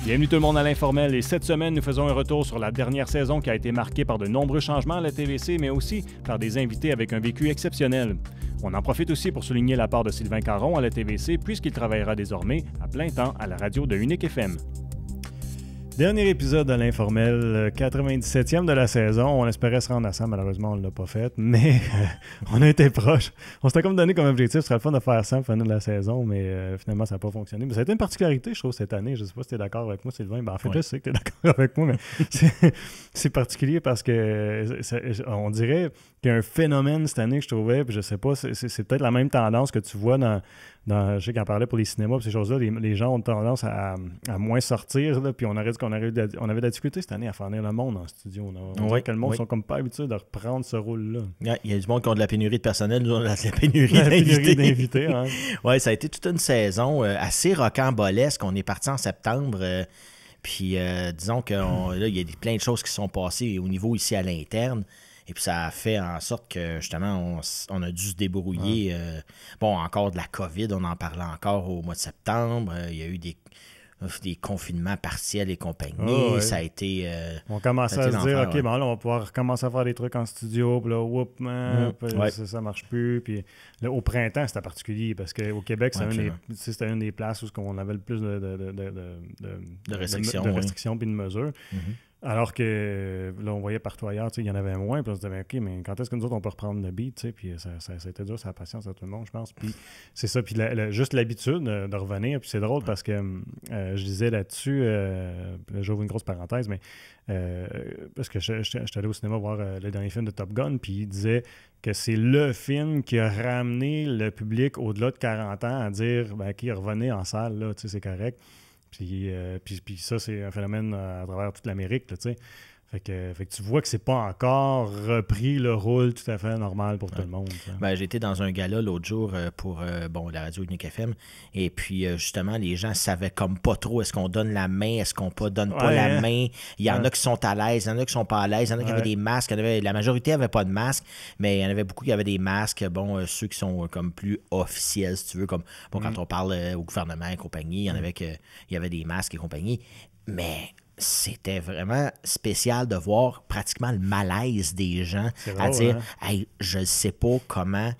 Bienvenue tout le monde à l'Informel et cette semaine, nous faisons un retour sur la dernière saison qui a été marquée par de nombreux changements à la TVC, mais aussi par des invités avec un vécu exceptionnel. On en profite aussi pour souligner la part de Sylvain Caron à la TVC puisqu'il travaillera désormais à plein temps à la radio de Unique FM. Dernier épisode de l'Informel, 97e de la saison. On espérait se rendre à ça, malheureusement on ne l'a pas fait, mais on a été proche. On s'était comme donné comme objectif, ce serait le fun de faire ça à la fin de la saison, mais finalement ça n'a pas fonctionné. Mais ça a été une particularité, je trouve, cette année. Je ne sais pas si tu es d'accord avec moi, Sylvain. En fait, je sais que tu es d'accord avec moi, mais c'est particulier parce que on dirait qu'il y a un phénomène cette année que je trouvais, puis je sais pas, c'est peut-être la même tendance que tu vois dans je sais qu'on parlait pour les cinémas et ces choses-là, les gens ont tendance à moins sortir, là, puis on avait de la difficulté cette année à faire venir le monde en studio. On dirait que le monde sont comme pas habitués de reprendre ce rôle-là. Il y a du monde qui ont de la pénurie de personnel, nous on a de la pénurie d'invités. Hein. Oui, ça a été toute une saison assez rocambolesque. On est parti en septembre, puis disons qu'il y a plein de choses qui sont passées au niveau ici à l'interne. Et puis ça a fait en sorte que, justement, on a dû se débrouiller. Encore de la COVID, on en parlait encore au mois de septembre. Il y a eu des confinements partiels et compagnie. Ça a été... on commençait à se dire, OK, bon, là, on va pouvoir recommencer à faire des trucs en studio. Puis là, ça marche plus. Puis là, au printemps, c'était particulier parce qu'au Québec, c'était une des places où on avait le plus de restrictions puis de mesures. Alors que là, on voyait partout ailleurs, il y en avait moins. Puis on se disait, OK, mais quand est-ce que nous autres, on peut reprendre le beat? Puis ça a été dur, ça a patience à tout le monde, je pense. Puis c'est ça. Puis juste l'habitude de revenir. Puis c'est drôle parce que je disais là-dessus, j'ouvre une grosse parenthèse, mais parce que je suis allé au cinéma voir le dernier film de Top Gun, puis il disait que c'est le film qui a ramené le public au-delà de 40 ans à dire, OK, revenez en salle, là, c'est correct. Puis ça, c'est un phénomène à travers toute l'Amérique, tu sais. Fait que tu vois que c'est pas encore repris le rôle tout à fait normal pour tout le monde. J'ai été dans un gala l'autre jour pour la radio Unique FM et puis justement les gens savaient comme pas trop est-ce qu'on donne la main, est-ce qu'on donne pas la main. Il y en a qui sont à l'aise, il y en a qui sont pas à l'aise, il y en a qui avaient des masques, la majorité avait pas de masque, mais il y en avait beaucoup qui avaient des masques, ceux qui sont comme plus officiels si tu veux, comme quand on parle au gouvernement et compagnie, il y en avait il y avait des masques et compagnie, mais c'était vraiment spécial de voir pratiquement le malaise des gens à dire hey, je ne sais pas comment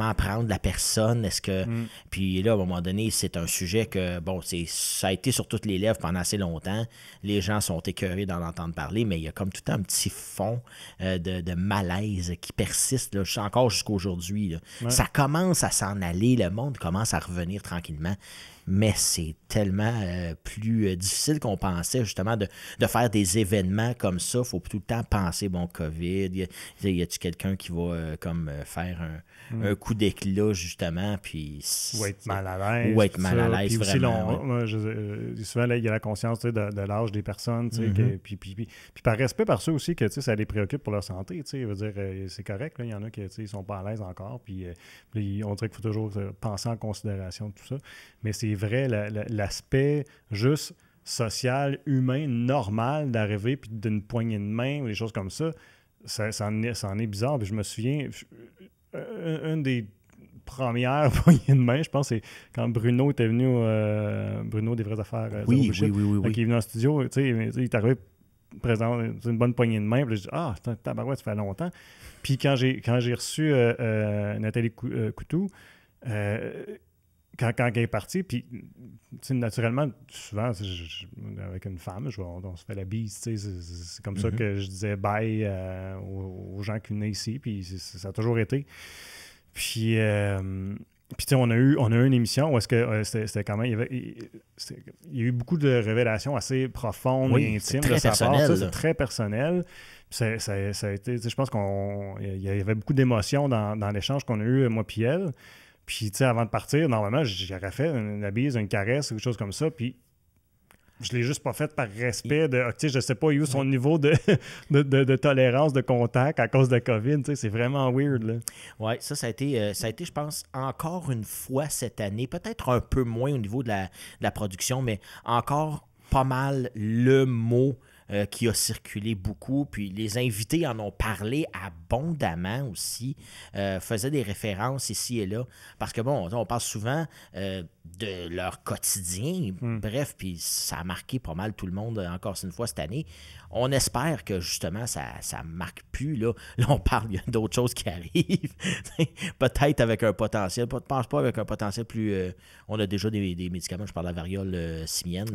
apprendre la personne. Est-ce que. Puis là, à un moment donné, c'est un sujet que ça a été sur toutes les lèvres pendant assez longtemps. Les gens sont écœurés d'en entendre parler, mais il y a comme tout un petit fond de malaise qui persiste là, encore jusqu'à aujourd'hui. Ça commence à s'en aller, le monde commence à revenir tranquillement. Mais c'est tellement plus difficile qu'on pensait, justement, de faire des événements comme ça. Il faut tout le temps penser, COVID, y a-tu quelqu'un qui va faire un coup d'éclat, justement, puis... Ou être mal à l'aise. Ou être mal à l'aise, puis vraiment. Aussi, souvent, là, il y a la conscience de l'âge des personnes, puis par respect par ceux aussi que ça les préoccupe pour leur santé, veut dire, c'est correct, il y en a qui ne sont pas à l'aise encore, puis on dirait qu'il faut toujours penser en considération de tout ça. Mais c'est vrai, l'aspect juste social, humain, normal d'arriver puis d'une poignée de main ou des choses comme ça en est bizarre. Puis je me souviens, une des premières poignées de main, je pense, c'est quand Bruno était venu, Bruno des vraies affaires, oui. Qui est venu en studio, il est arrivé présent, une bonne poignée de main, puis je dis tabarouette, ça fait longtemps. Puis quand j'ai reçu Nathalie Coutou, quand elle est partie, puis naturellement, souvent, avec une femme, on se fait la bise, c'est comme ça que je disais bye aux gens qui venaient ici, puis ça a toujours été. Puis on a eu une émission où est-ce que c'était quand même... Il y a eu beaucoup de révélations assez profondes et intimes de sa part. C'est très personnel. Ça a été... Je pense qu'il y avait beaucoup d'émotions dans l'échange qu'on a eu, moi puis elle. Puis, avant de partir, normalement, j'aurais fait une bise, une caresse, quelque chose comme ça. Puis, je l'ai juste pas fait par respect de, je sais pas où son niveau de tolérance, de contact à cause de la COVID. C'est vraiment weird, là. Oui, ça a été, je pense, encore une fois cette année, peut-être un peu moins au niveau de la production, mais encore pas mal le mot qui a circulé beaucoup, puis les invités en ont parlé abondamment aussi, faisaient des références ici et là, parce que on parle souvent de leur quotidien. Bref, puis ça a marqué pas mal tout le monde encore une fois cette année. On espère que justement ça marque plus. Là, on parle, il y a d'autres choses qui arrivent. Peut-être avec un potentiel. Je pense pas avec un potentiel plus... on a déjà des médicaments, je parle de la variole simienne.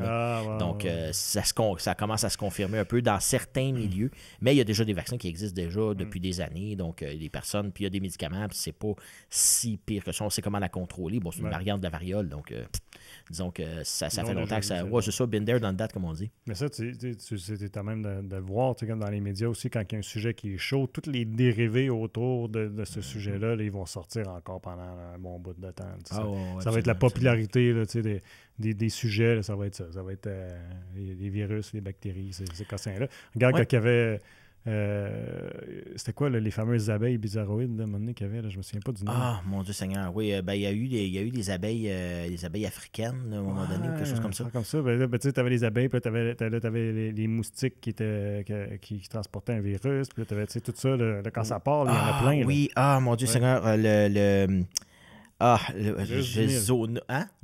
Donc, ça commence à se confirmer un peu dans certains milieux. Mais il y a déjà des vaccins qui existent déjà depuis des années. Donc, les personnes, puis il y a des médicaments, puis c'est pas si pire que ça. On sait comment la contrôler. Bon, c'est une variante de la variole. Donc, disons que ça fait longtemps que ça... Ouais, c'est ça, been there, done that, comme on dit. Mais ça, tu as même de le voir, comme dans les médias aussi, quand il y a un sujet qui est chaud, tous les dérivés autour de ce sujet-là, là, ils vont sortir encore pendant un bon bout de temps. Ça va être la popularité là, des sujets, là, ça va être ça. Ça va être les virus, les bactéries, ces cossins-là. Regarde quand il y avait... c'était quoi, là, les fameuses abeilles bizarroïdes, là, à un moment donné, qu'il y avait, là, je me souviens pas du nom. Ah, mon Dieu Seigneur, oui, il y a eu des abeilles, les abeilles africaines, là, à un moment donné, ou quelque chose comme ça. Comme ça, ben, tu sais, t'avais les abeilles, puis là, t'avais les moustiques qui transportaient un virus, puis là, t'avais, tu sais, tout ça, là, quand ça part, il y en a plein. Oui, mon Dieu Seigneur,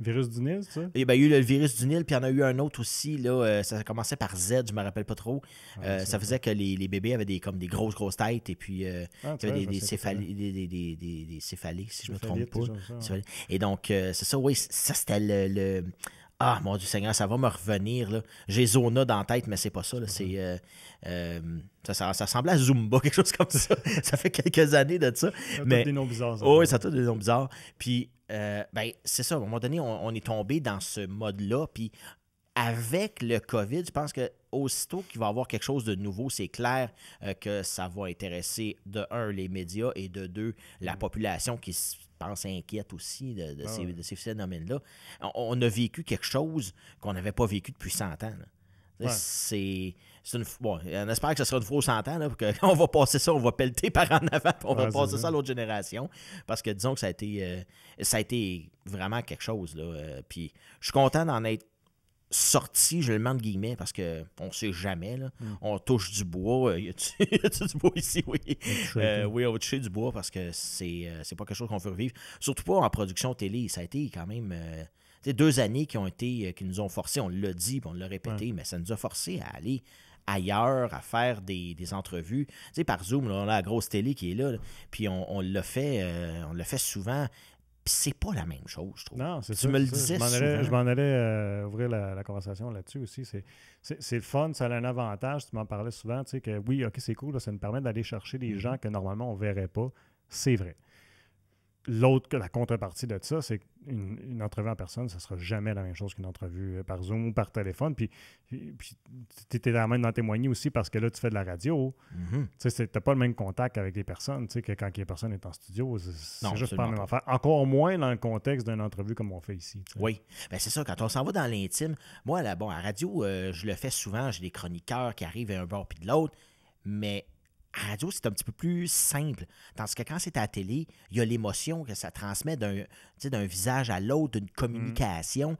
Virus du Nil, c'est ça? Il y a eu le virus du Nil, puis il y en a eu un autre aussi. Là, ça commençait par Z, je me rappelle pas trop. Ça faisait que les bébés avaient des grosses têtes, et puis il y avait des céphalées, si je ne me trompe pas. Et donc, c'est ça, oui, ça c'était le... Ah, mon Dieu Seigneur, ça va me revenir. Là. J'ai Zona dans la tête, mais c'est pas ça. Là. C'est, ça ressemble à Zumba, quelque chose comme ça. Ça fait quelques années de ça. Ça a des noms bizarres. Oui, ça a tous des noms bizarres. Puis, c'est ça. À un moment donné, on est tombé dans ce mode-là. Puis, avec le COVID, je pense que aussitôt qu'il va y avoir quelque chose de nouveau, c'est clair que ça va intéresser, de un, les médias, et de deux, la population qui pense inquiète aussi de ces phénomènes-là. On a vécu quelque chose qu'on n'avait pas vécu depuis 100 ans. Là. C'est bon, on espère que ce sera une fois aux 100 ans, là, on va passer ça, on va pelleter par en avant, puis on va passer ça à l'autre génération. Parce que disons que ça a été vraiment quelque chose. Là. Puis je suis content d'en être sorti, je le mets entre guillemets, parce qu'on ne sait jamais. Là. On touche du bois. Y a-tu du bois ici? Oui. Oui, on va toucher du bois parce que c'est pas quelque chose qu'on veut revivre. Surtout pas en production télé. Ça a été quand même 2 années qui nous ont forcé, on l'a dit, on l'a répété, mais ça nous a forcé à aller ailleurs, à faire des entrevues. Tu sais, par Zoom, là, on a la grosse télé qui est là, puis on l'a fait souvent. Puis c'est pas la même chose, je trouve. Non, c'est tu me le disais souvent. Je m'en allais ouvrir la conversation là-dessus aussi. C'est le fun, ça a un avantage. Tu m'en parlais souvent, tu sais, que oui, OK, c'est cool, là, ça nous permet d'aller chercher des gens que normalement on ne verrait pas. C'est vrai. La contrepartie de ça, c'est qu'une entrevue en personne, ça ne sera jamais la même chose qu'une entrevue par Zoom ou par téléphone. Puis tu es la même d'en témoigner aussi parce que là, tu fais de la radio. Tu n'as pas le même contact avec les personnes que quand les personnes sont en studio. C'est juste pas la même affaire. Encore moins dans le contexte d'une entrevue comme on fait ici. T'sais. Oui. Bien, c'est ça. Quand on s'en va dans l'intime, moi, à radio, je le fais souvent. J'ai des chroniqueurs qui arrivent à un bord puis de l'autre. Mais à la radio, c'est un petit peu plus simple. Tandis que quand c'est à la télé, il y a l'émotion que ça transmet d'un visage à l'autre, d'une communication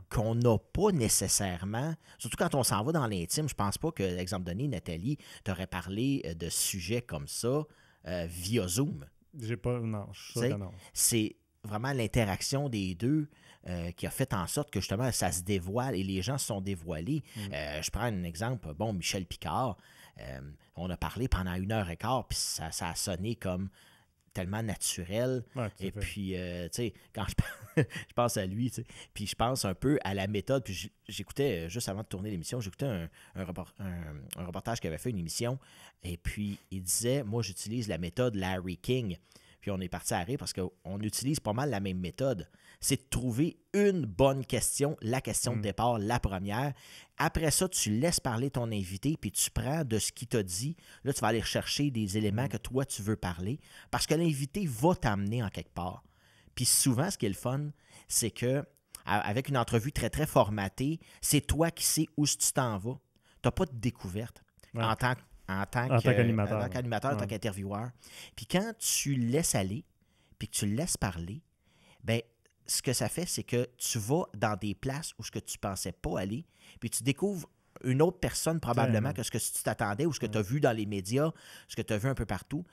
qu'on n'a pas nécessairement. Surtout quand on s'en va dans l'intime, je pense pas que, exemple donné, Nathalie t'aurait parlé de sujets comme ça via Zoom. Non, je suis sûr que non. C'est vraiment l'interaction des deux qui a fait en sorte que justement ça se dévoile et les gens se sont dévoilés. Je prends un exemple, Michel Picard. On a parlé pendant 1h15, puis ça a sonné comme tellement naturel. Ouais, et puis, tu sais, quand je pense à lui, puis je pense un peu à la méthode. Puis j'écoutais, juste avant de tourner l'émission, j'écoutais un reportage qui avait fait une émission. Et puis, il disait, moi, j'utilise la méthode Larry King. Puis on est parti à rire parce qu'on utilise pas mal la même méthode. C'est de trouver une bonne question, la question de départ, la première. Après ça, tu laisses parler ton invité, puis tu prends de ce qu'il t'a dit. Là, tu vas aller rechercher des éléments que toi, tu veux parler, parce que l'invité va t'amener en quelque part. Puis souvent, ce qui est le fun, c'est que avec une entrevue très, très formatée, c'est toi qui sais où tu t'en vas. Tu n'as pas de découverte en tant qu'animateur, en tant qu'intervieweur. Puis quand tu laisses aller, puis que tu le laisses parler, bien, ce que ça fait, c'est que tu vas dans des places où ce que tu ne pensais pas aller, puis tu découvres une autre personne probablement que ce que tu t'attendais ou ce que tu as vu dans les médias, ce que tu as vu un peu partout.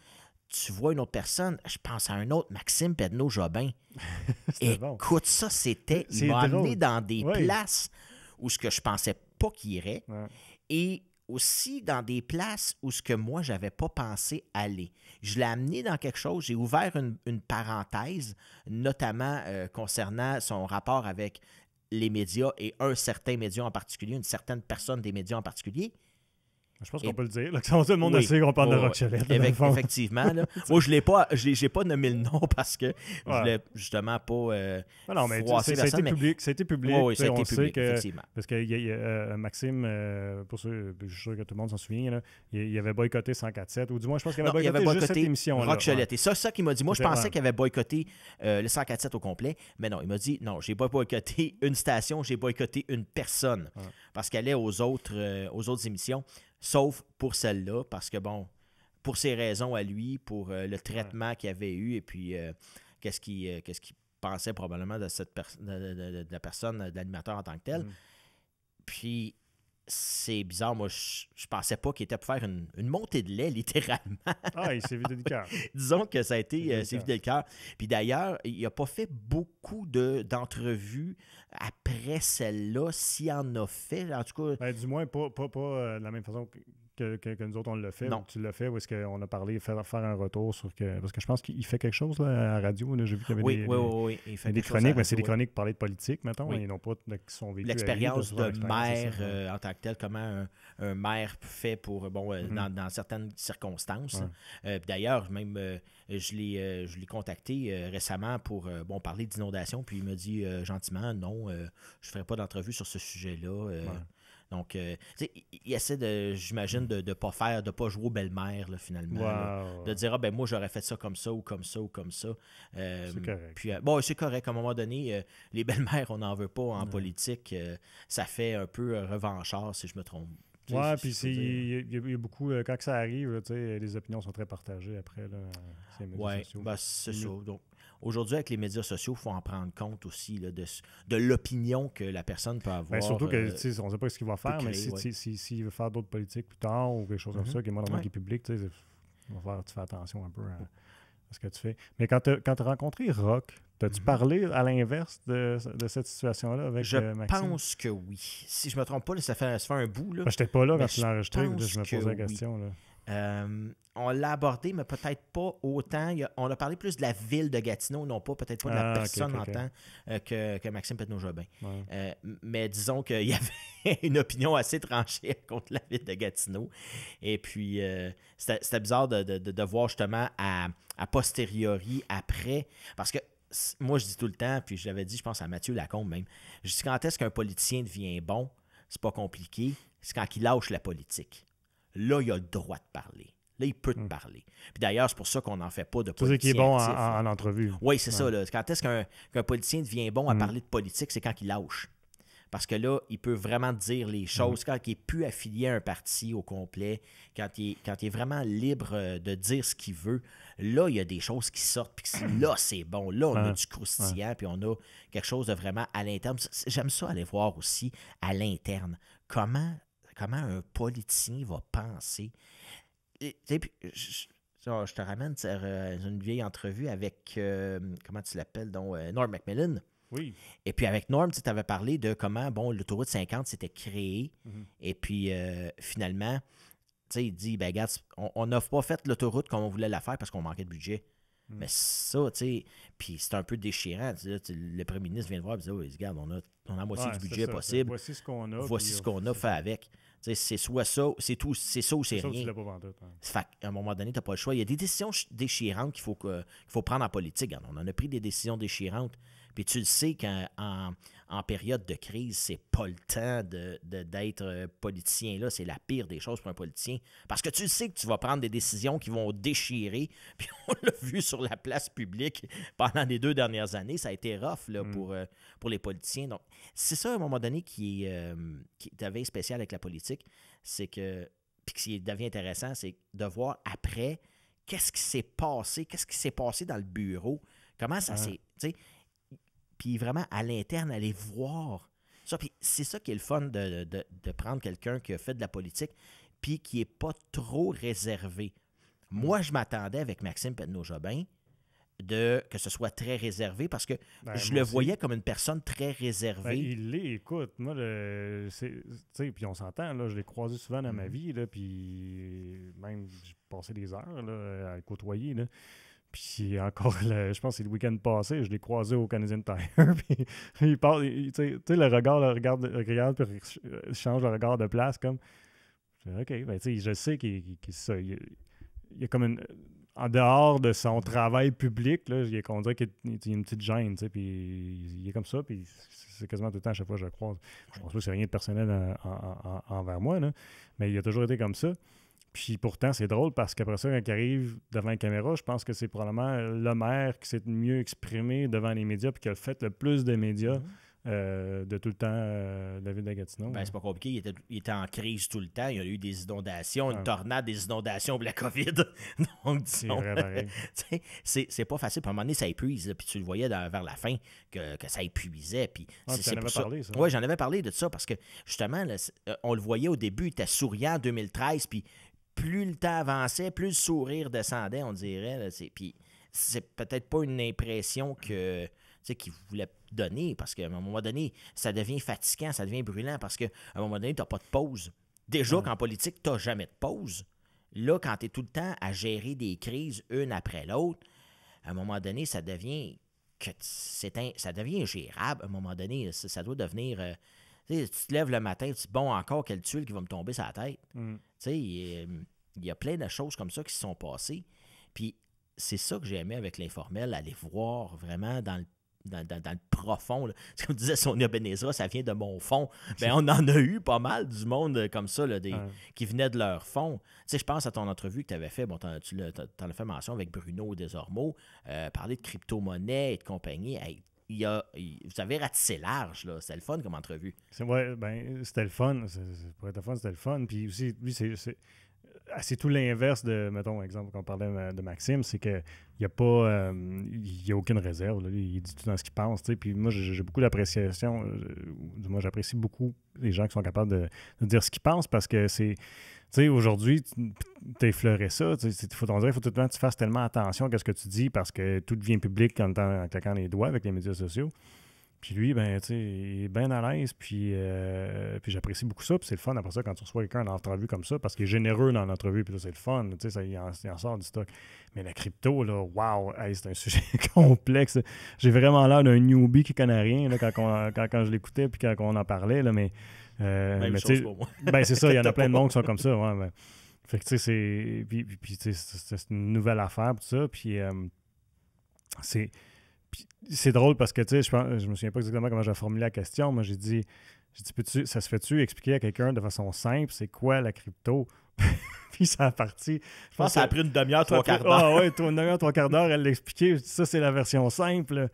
tu vois une autre personne, je pense à un autre, Maxime Pedneau-Jobin. Écoute, ça, c'était... Il m'a amené dans des places où ce que je pensais pas qu'il irait. Ouais. Et aussi dans des places où ce que moi, j'avais pas pensé aller. Je l'ai amené dans quelque chose, j'ai ouvert une parenthèse, notamment concernant son rapport avec les médias et un certain média en particulier, une certaine personne des médias en particulier. Je pense qu'on peut le dire. Là, tout le monde sait qu'on parle de Roch Cholette. Effectivement. Là. Moi, je j'ai pas nommé le nom parce que je voulais justement pas non, mais ça a été public. Ça a été public. Oui, ça a été public, effectivement. Parce que Maxime, pour ceux, je suis sûr que tout le monde s'en souvient, là, il avait boycotté 104.7, ou du moins, je pense qu'il avait boycotté juste cette émission-là. Roch Cholette. Et ça qu'il m'a dit. Moi, je pensais qu'il avait boycotté le 104.7 au complet, mais non, il m'a dit, non, j'ai pas boycotté une station, j'ai boycotté une personne. Ouais. Parce qu'elle est aux autres émissions. Sauf pour celle-là, parce que, bon, pour ses raisons à lui, pour le traitement qu'il avait eu, et puis qu'est-ce qu'il pensait probablement de de la personne, de l'animateur en tant que tel. Puis, c'est bizarre, moi, je pensais pas qu'il était pour faire une montée de lait, littéralement. Ah, il s'est vidé le cœur. Disons que ça a été, s'est vidé le cœur. Puis d'ailleurs, il n'a pas fait beaucoup d'entrevues après celle-là, s'il en a fait, en tout cas... Ben, du moins, pas de la même façon que nous autres, on l'a fait. Non. Tu l'as fait, où est-ce qu'on a parlé, faire un retour sur... Parce que je pense qu'il fait quelque chose là, à la radio. Là. J'ai vu qu'il y avait il fait des chroniques, mais c'est des chroniques pour parler de politique, mettons, et non pas qui sont vécues. L'expérience de maire en tant que tel, comment un maire fait pour, dans certaines circonstances. Ouais. D'ailleurs, même, je l'ai contacté récemment pour parler d'inondation, puis il m'a dit gentiment, non, je ne ferai pas d'entrevue sur ce sujet-là. Ouais. Donc, il essaie, j'imagine, de ne pas jouer aux belles-mères, là, finalement. Wow. Là, de dire, moi, j'aurais fait ça comme ça ou comme ça ou comme ça. C'est correct. Puis, c'est correct. À un moment donné, les belles-mères, on n'en veut pas en politique. Ça fait un peu revanchard, si je me trompe. Oui, puis il y a beaucoup, quand ça arrive, les opinions sont très partagées après. Oui, c'est ça. Donc, aujourd'hui, avec les médias sociaux, il faut en prendre compte aussi là, de l'opinion que la personne peut avoir. Ben, surtout que on ne sait pas ce qu'il va faire, mais s'il veut faire d'autres politiques plus tard ou quelque chose comme ça, qui est moins dans le public, tu fais attention un peu à ce que tu fais. Mais quand tu as rencontré Roch, t'as-tu parlé à l'inverse de cette situation-là avec Maxime? Je pense que oui. Si je ne me trompe pas, là, ça fait un bout. Là. Ben, je n'étais pas là quand tu l'as enregistré, je me posais la question. Là. On l'a abordé, mais peut-être pas autant. On a parlé plus de la ville de Gatineau, non pas peut-être pas de la personne en tant que Maxime Pedneau-Jobin. Ouais. Mais disons qu'il y avait une opinion assez tranchée contre la ville de Gatineau. Et puis, c'était bizarre de voir justement à posteriori, après, parce que moi, je dis tout le temps, puis je l'avais dit, je pense à Mathieu Lacombe même, je dis quand est-ce qu'un politicien devient bon, c'est pas compliqué, c'est quand il lâche la politique. Là, il a le droit de parler. Là, il peut te parler. Puis d'ailleurs, c'est pour ça qu'on n'en fait pas de politicien. C'est qu'il est bon en entrevue. Oui, c'est ça. Là. Quand est-ce qu'un politicien devient bon à parler de politique, c'est quand il lâche. Parce que là, il peut vraiment dire les choses. Quand il n'est plus affilié à un parti au complet, quand il est vraiment libre de dire ce qu'il veut, là, il y a des choses qui sortent. Puis là, c'est bon. Là, on a du croustillant, puis on a quelque chose de vraiment à l'interne. J'aime ça aller voir aussi à l'interne. Comment un politicien va penser. Je te ramène une vieille entrevue avec, comment tu l'appelles, donc Norm Macmillan. Oui. Et puis avec Norm, tu avais parlé de comment l'autoroute 50 s'était créée. Et puis finalement, il dit, ben regarde, on n'a pas fait l'autoroute comme on voulait la faire parce qu'on manquait de budget. Mais ça, puis c'est un peu déchirant. Le premier ministre vient de voir et dit, regarde, on a la moitié du budget possible. Voici ce qu'on a. Voici ce qu'on a, fait avec. C'est soit ça, c'est ça ou c'est rien. Tu l'as pas vendu, fait qu'à un moment donné, tu n'as pas le choix. Il y a des décisions déchirantes qu'il faut prendre en politique. On en a pris des décisions déchirantes. Puis tu le sais qu'en période de crise, c'est pas le temps d'être politicien. Là, c'est la pire des choses pour un politicien. Parce que tu le sais que tu vas prendre des décisions qui vont déchirer. Puis on l'a vu sur la place publique pendant les 2 dernières années. Ça a été rough là, pour les politiciens. Donc, c'est ça, à un moment donné, qui devient spécial avec la politique. C'est que, puis qui devient intéressant, c'est de voir après qu'est-ce qui s'est passé dans le bureau. Comment ça s'est... Puis vraiment, à l'interne, aller voir ça. Puis c'est ça qui est le fun de prendre quelqu'un qui a fait de la politique puis qui n'est pas trop réservé. Moi, je m'attendais avec Maxime Penneau-Jobin que ce soit très réservé parce que je le voyais comme une personne très réservée. Il l'est, écoute, moi, puis on s'entend, là, je l'ai croisé souvent dans ma vie, là, puis même, j'ai passé des heures là, à le côtoyer, là. Puis encore, je pense que c'est le week-end passé, je l'ai croisé au Canadian Tire, puis il parle, tu sais, le regarde, puis il change le regard de place, comme, OK, ben tu sais, je sais qu'il y a comme une... En dehors de son travail public, là, on dirait qu'il y a une petite gêne, tu sais, puis il est comme ça, puis c'est quasiment tout le temps à chaque fois que je le croise. Je pense pas que c'est rien de personnel envers moi, là, mais il a toujours été comme ça. Puis pourtant, c'est drôle parce qu'après ça, quand il arrive devant la caméra, je pense que c'est probablement le maire qui s'est mieux exprimé devant les médias puis qui a fait le plus de médias de tout le temps de la ville de Gatineau. Ben, c'est pas compliqué. Il était en crise tout le temps. Il y a eu des inondations, une tornade, des inondations pour la COVID. Donc, c'est vrai, pareil. C'est pas facile. Puis à un moment donné, ça épuise. Puis tu le voyais vers la fin que ça épuisait. Puis c'est pour ça. Parlé, ça. Oui, j'en avais parlé de ça parce que justement, là, on le voyait au début, il était souriant en 2013. Puis plus le temps avançait, plus le sourire descendait, on dirait. Là, puis c'est peut-être pas une impression qu'il voulait donner, parce qu'à un moment donné, ça devient fatigant, ça devient brûlant, parce qu'à un moment donné, tu n'as pas de pause. Déjà qu'en politique, tu n'as jamais de pause. Là, quand tu es tout le temps à gérer des crises une après l'autre, à un moment donné, ça devient ingérable. À un moment donné, ça doit devenir... tu te lèves le matin, tu te dis, bon, encore quelle tuile qui va me tomber sur la tête. Il y a plein de choses comme ça qui se sont passées. Puis c'est ça que j'ai aimé avec l'informel, aller voir vraiment dans le profond. Là. Comme disait Sonia Benezra, ça vient de mon fond. Ben, on en a eu pas mal du monde comme ça, là, qui venait de leur fond. Tu sais, je pense à ton entrevue que tu avais fait, bon, t'en as fait mention avec Bruno Desormeaux, parler de crypto-monnaie et de compagnie. Hey, vous avez ratissé large, là. C'était le fun comme entrevue. C'était le fun. Pour être fun, c'était le fun. Puis aussi, lui, c'est tout l'inverse de, mettons, exemple, quand on parlait de Maxime, c'est qu'il n'y a pas, il y a aucune réserve. Là. Il dit tout dans ce qu'il pense. T'sais. Puis moi, j'ai beaucoup d'appréciation. Moi, j'apprécie beaucoup les gens qui sont capables de dire ce qu'ils pensent parce que c'est... Tu sais, aujourd'hui, tu effleuré ça. Il faut tout le temps que tu fasses tellement attention à ce que tu dis parce que tout devient public en claquant les doigts avec les médias sociaux. Puis lui, ben, tu sais, il est bien à l'aise, puis j'apprécie beaucoup ça, puis c'est le fun après ça quand tu reçois quelqu'un en entrevue comme ça, parce qu'il est généreux dans l'entrevue, puis là, c'est le fun, tu sais, il en sort du stock. Mais la crypto, là, wow, hey, c'est un sujet complexe. J'ai vraiment l'air d'un newbie qui connaît rien, là, quand je l'écoutais, puis quand on en parlait, là, mais... Même chose pour moi. Ben, c'est ça, il y en a plein de monde qui sont comme ça, ouais, ben. Fait que, tu sais, c'est une nouvelle affaire, tout ça, puis c'est drôle parce que, tu sais, je me souviens pas exactement comment j'ai formulé la question. Moi, j'ai dit ça se fait-tu expliquer à quelqu'un de façon simple, c'est quoi la crypto? Puis ça a parti. Je pense que ça a pris une demi-heure, trois quarts d'heure. Ah ouais, une demi-heure, trois quarts d'heure, elle l'expliquait. Ça, c'est la version simple.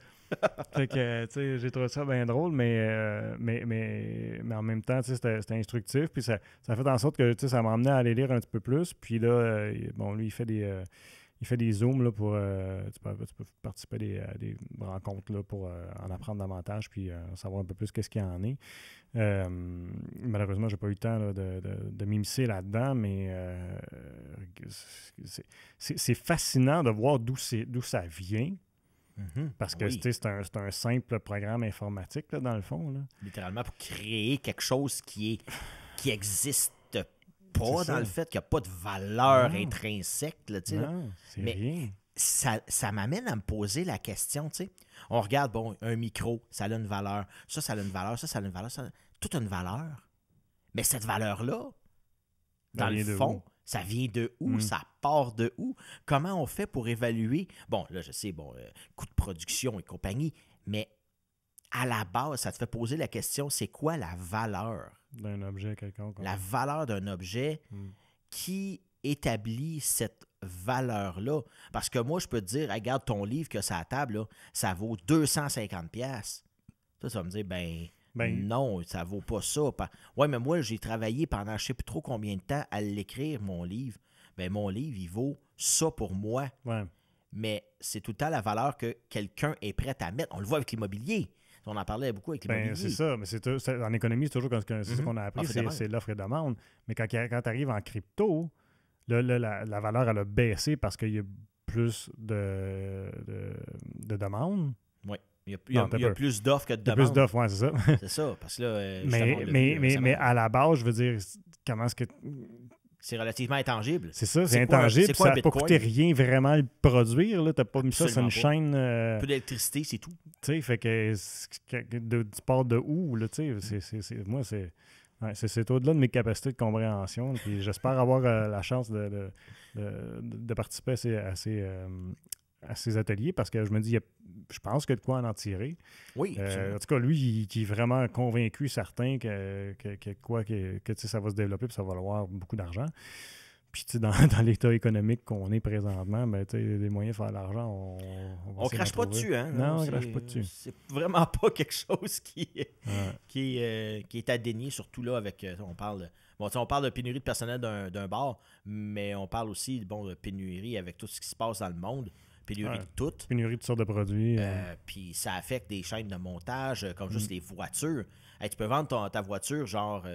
Fait que, tu sais, j'ai trouvé ça bien drôle, mais en même temps, tu sais, c'était instructif. Puis ça a fait en sorte que, tu sais, ça m'a amené à aller lire un petit peu plus. Puis là, bon, lui, il fait des zooms là, pour... tu peux participer à des rencontres là, pour en apprendre davantage puis savoir un peu plus qu'est-ce qu'il y en est. Malheureusement, j'ai pas eu le temps là, de m'immiscer là-dedans, mais c'est fascinant de voir d'où ça vient. Parce que c'est un simple programme informatique, là, dans le fond. Là. Littéralement, pour créer quelque chose qui existe pas dans le fait qu'il n'y a pas de valeur intrinsèque. Là, non, c'est mais rien. Ça m'amène à me poser la question. T'sais. On regarde, bon, un micro, ça a une valeur. Ça a une valeur. Ça a une valeur. Tout a une valeur. Mais cette valeur-là, dans le fond, ça vient de où? Ça part de où? Comment on fait pour évaluer? Bon, là, je sais, coût de production et compagnie, mais à la base, ça te fait poser la question, c'est quoi la valeur? D'un objet quelconque. La valeur d'un objet qui établit cette valeur-là. Parce que moi, je peux te dire, regarde ton livre que ça à table, là, ça vaut 250$. Ça va me dire, ben non, ça vaut pas ça. Ouais, mais moi, j'ai travaillé pendant je sais plus trop combien de temps à l'écrire, mon livre. Ben mon livre, il vaut ça pour moi. Ouais. Mais c'est tout le temps la valeur que quelqu'un est prêt à mettre. On le voit avec l'immobilier. On en parlait beaucoup avec l'immobilier. C'est ça, mais en économie, c'est toujours c'est ça qu'on a appris, c'est l'offre et demande. Mais quand tu arrives en crypto, là, la valeur, elle a baissé parce qu'il y a plus de demandes. Oui. Il y a plus d'offres que de demandes. Il y a plus d'offres, oui, c'est ça. C'est ça, parce que là, mais à la base, je veux dire, comment est-ce que... C'est relativement intangible. C'est ça, c'est intangible. Ça n'a pas coûté rien vraiment le produire. Tu n'as pas mis ça sur une chaîne... Un peu d'électricité, c'est tout. Tu sais, fait que tu pars de où, là, tu sais, moi, c'est au-delà de mes capacités de compréhension. Puis j'espère avoir la chance de participer à ces ateliers parce que je me dis, je pense qu'il y a de quoi en tirer. Oui, en tout cas, lui, qui est vraiment convaincu, certain que ça va se développer et ça va avoir beaucoup d'argent. Puis, tu sais, dans l'état économique qu'on est présentement, ben, tu sais, des moyens de faire de l'argent, on crache pas dessus, hein? Non, on crache pas dessus. C'est vraiment pas quelque chose qui est à dénier, surtout là, avec... on parle de pénurie de personnel d'un bar, mais on parle aussi de pénurie avec tout ce qui se passe dans le monde. Pénurie de tout. Pénurie de toutes sortes de produits. Puis ça affecte des chaînes de montage, comme juste les voitures. Hey, tu peux vendre ta voiture genre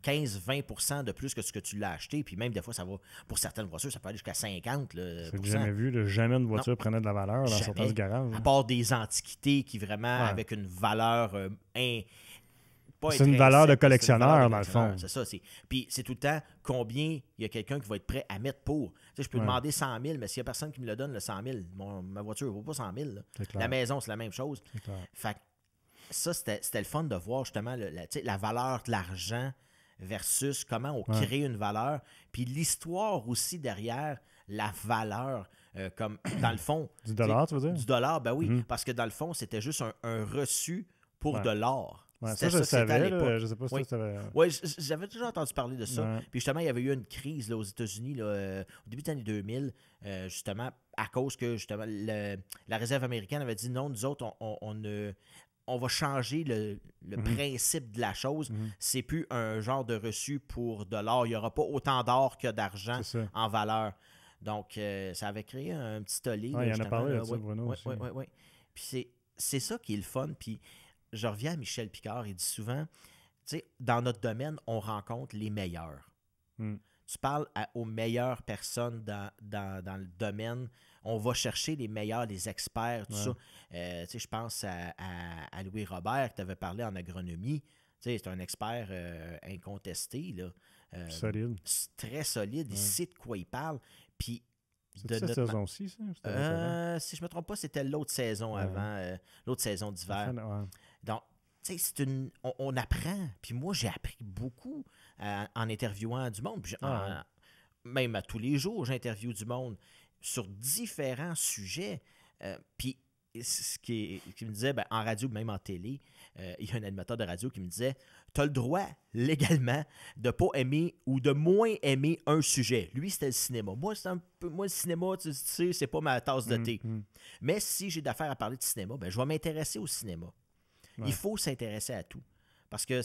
15-20% de plus que ce que tu l'as acheté. Puis même des fois, ça va pour certaines voitures, ça peut aller jusqu'à 50%. C'est jamais vu. Jamais une voiture prenait de la valeur dans certains garages. À part des antiquités qui vraiment, avec une valeur... c'est une valeur de collectionneur, dans le fond. C'est ça. Puis c'est tout le temps combien il y a quelqu'un qui va être prêt à mettre pour. Tu sais, je peux demander 100 000, mais s'il n'y a personne qui me le donne, le 100 000, ma voiture ne vaut pas 100 000. La maison, c'est la même chose. Fait que ça, c'était le fun de voir justement la valeur de l'argent versus comment on crée une valeur. Puis l'histoire aussi derrière la valeur. Comme dans le fond... Du dollar, tu veux dire? Du dollar, ben oui. Parce que dans le fond, c'était juste un reçu pour de l'or. Ouais, ça, je le savais. Je sais pas si tu savais. Oui, j'avais déjà entendu parler de ça. Ouais. Puis justement, il y avait eu une crise là, aux États-Unis là, au début des années 2000, justement, à cause que justement la Réserve américaine avait dit non, nous autres, on va changer le principe de la chose. C'est plus un genre de reçu pour de l'or. Il n'y aura pas autant d'or que d'argent en valeur. Donc, ça avait créé un petit tollé. Il y en a parlé là-dessus, Bruno. Oui. Puis c'est ça qui est le fun. Puis je reviens à Michel Picard, il dit souvent, tu sais, dans notre domaine, on rencontre les meilleurs. Tu parles aux meilleures personnes dans le domaine, on va chercher les meilleurs, les experts, tout ça. Tu sais, je pense à Louis Robert, qui t'avait parlé en agronomie. Tu sais, c'est un expert incontesté, là. Solide. Très solide, il sait de quoi il parle. Puis c'est cette saison-ci, ça? Si je ne me trompe pas, c'était l'autre saison avant, l'autre saison d'hiver. Donc, tu sais, on apprend. Puis moi, j'ai appris beaucoup en interviewant du monde. Puis même à tous les jours, j'interviewe du monde sur différents sujets. Puis ce qui me disait, en radio, même en télé, il y a un animateur de radio qui me disait, tu as le droit, légalement, de ne pas aimer ou de moins aimer un sujet. Lui, c'était le cinéma. Moi, le cinéma, tu sais, c'est pas ma tasse de thé. Mais si j'ai d'affaires à parler de cinéma, je vais m'intéresser au cinéma. Il faut s'intéresser à tout. Parce que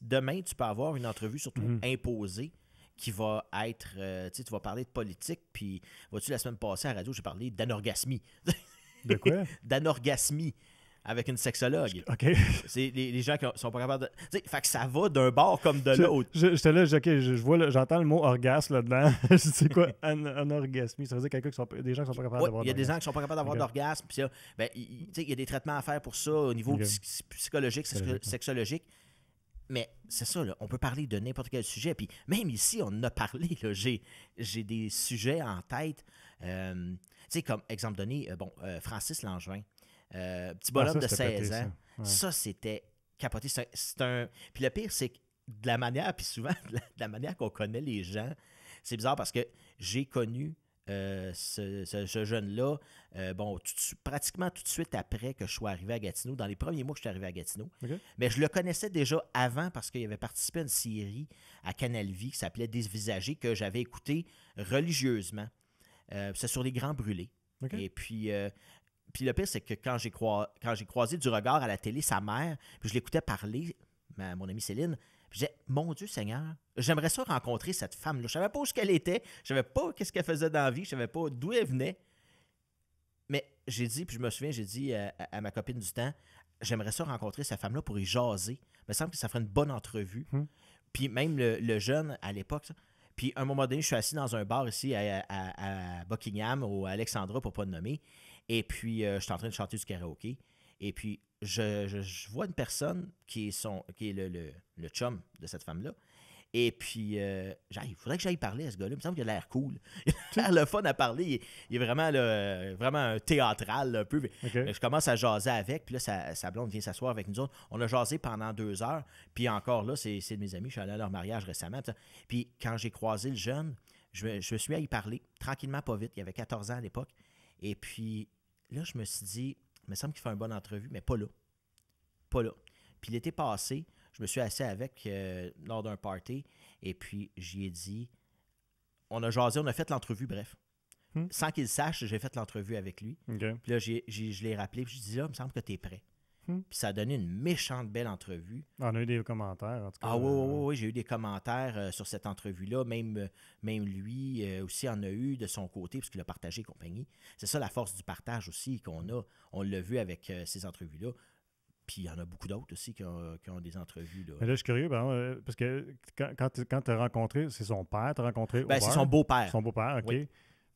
demain, tu peux avoir une entrevue, surtout imposée, qui va être... tu vas parler de politique, puis vois-tu, la semaine passée à la radio, j'ai parlé d'anorgasmie. De quoi? D'anorgasmie, avec une sexologue. OK. C'est les gens qui sont pas capables de... Tu sais, fait que ça va d'un bord comme de l'autre. J'étais là, je vois, j'entends le mot orgasme là-dedans. C'est quoi, anorgasmie? Ça veut dire des gens qui sont pas capables d'avoir d'orgasme. Il y a des gens qui sont pas capables d'avoir d'orgasme. Puis il y a des traitements à faire pour ça au niveau psychologique, sexologique. Mais c'est ça, là, on peut parler de n'importe quel sujet. Puis même ici, on en a parlé. Là, j'ai des sujets en tête. Tu sais, comme exemple donné, Francis Langevin. Petit bonhomme de 16 ans. Ça, c'était capoté. Puis le pire, c'est que de la manière, puis souvent, de la manière qu'on connaît les gens, c'est bizarre parce que j'ai connu ce jeune-là, pratiquement tout de suite après que je sois arrivé à Gatineau, dans les premiers mois que je suis arrivé à Gatineau. Okay. Mais je le connaissais déjà avant parce qu'il avait participé à une série à Canal Vie qui s'appelait Dévisagé, que j'avais écouté religieusement. C'est sur les Grands Brûlés. Okay. Et puis le pire, c'est que quand j'ai croisé du regard à la télé sa mère, puis je l'écoutais parler, mon amie Céline, puis je disais, mon Dieu Seigneur, j'aimerais ça rencontrer cette femme-là. Je ne savais pas où elle était, je ne savais pas qu'est-ce qu'elle faisait dans la vie, je ne savais pas d'où elle venait. Mais j'ai dit, puis je me souviens, j'ai dit à ma copine du temps, j'aimerais ça rencontrer cette femme-là pour y jaser. Il me semble que ça ferait une bonne entrevue. Puis même le jeune, à l'époque, ça. Puis, à un moment donné, je suis assis dans un bar ici à Buckingham, ou à Alexandra, pour ne pas le nommer. Et puis, je suis en train de chanter du karaoké. Et puis, je vois une personne qui est le chum de cette femme-là. Et puis, il faudrait que j'aille parler à ce gars-là. Il me semble qu'il a l'air cool. Il a l'air le fun à parler. Il est vraiment, vraiment un théâtral, un peu. Okay. Je commence à jaser avec. Puis là, sa blonde vient s'asseoir avec nous autres. On a jasé pendant 2 heures. Puis encore là, c'est de mes amis. Je suis allé à leur mariage récemment. Puis quand j'ai croisé le jeune, je me suis mis à y parler. Tranquillement, pas vite. Il avait 14 ans à l'époque. Et puis là, je me suis dit, il me semble qu'il fait une bonne entrevue, mais pas là. Pas là. Puis l'été passé, je me suis assis avec lors d'un party et puis j'y ai dit, on a jasé, on a fait l'entrevue, bref. Sans qu'il sache, j'ai fait l'entrevue avec lui. Okay. Puis là, je l'ai rappelé, puis je dis là, il me semble que tu es prêt. Puis ça a donné une méchante belle entrevue. On a eu des commentaires, en tout cas. Ah oui, j'ai eu des commentaires sur cette entrevue-là. Même lui aussi en a eu de son côté, parce qu'il a partagé et compagnie. C'est ça la force du partage aussi qu'on a. On l'a vu avec ces entrevues-là. Puis il y en a beaucoup d'autres aussi qui ont des entrevues. Là. Mais là, je suis curieux, parce que quand tu as rencontré, c'est son père, tu as rencontré. C'est son beau-père. Son beau-père, OK. Oui.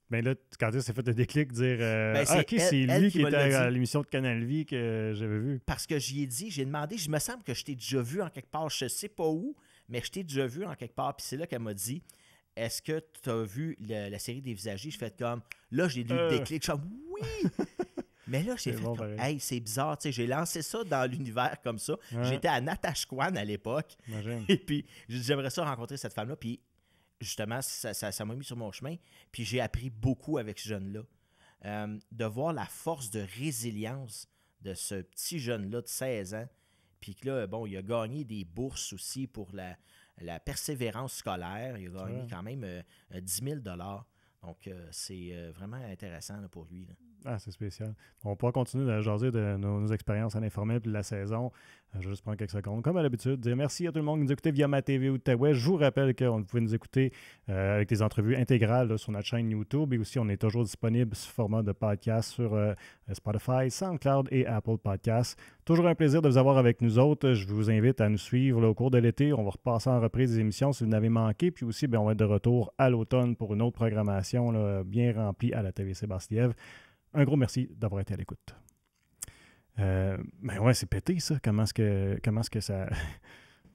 Mais là, quand c'est fait le déclic, dire c'est elle lui qui était à dit. l'émission de Canal Vie que j'avais vu. Parce que j'ai demandé, je me semble que je t'ai déjà vu en quelque part, je sais pas où, mais je t'ai déjà vu en quelque part. Puis c'est là qu'elle m'a dit, est-ce que tu as vu la série des Visagers? Je fais comme, là, j'ai lu le déclic, je suis comme, oui! Mais là, j'ai fait bon, comme, hey, c'est bizarre, tu sais, j'ai lancé ça dans l'univers comme ça. Ouais. J'étais à Natashquan à l'époque. Imagine. Et puis, j'aimerais ça rencontrer cette femme-là. Puis, justement, ça m'a mis sur mon chemin. Puis, j'ai appris beaucoup avec ce jeune-là. De voir la force de résilience de ce petit jeune-là de 16 ans. Puis que là, bon, il a gagné des bourses aussi pour la persévérance scolaire. Il a gagné quand même 10 000 $. Donc, c'est vraiment intéressant là, pour lui. Là. Ah, c'est spécial. On pourra continuer de jaser de nos expériences à l'informel puis de la saison. Je vais juste prendre quelques secondes. Comme à l'habitude, dire merci à tout le monde qui nous écoutait via ma TV ou Outaouais. Je vous rappelle qu'on pouvait nous écouter avec des entrevues intégrales là, sur notre chaîne YouTube. Et aussi, on est toujours disponible sous format de podcast sur Spotify, SoundCloud et Apple Podcasts. Toujours un plaisir de vous avoir avec nous autres. Je vous invite à nous suivre là, au cours de l'été. On va repasser en reprise des émissions si vous n'avez manqué. Puis aussi, on va être de retour à l'automne pour une autre programmation là, bien remplie à la TVC Bastillev. Un gros merci d'avoir été à l'écoute. Mais ouais, c'est pété ça. Comment est-ce que ça.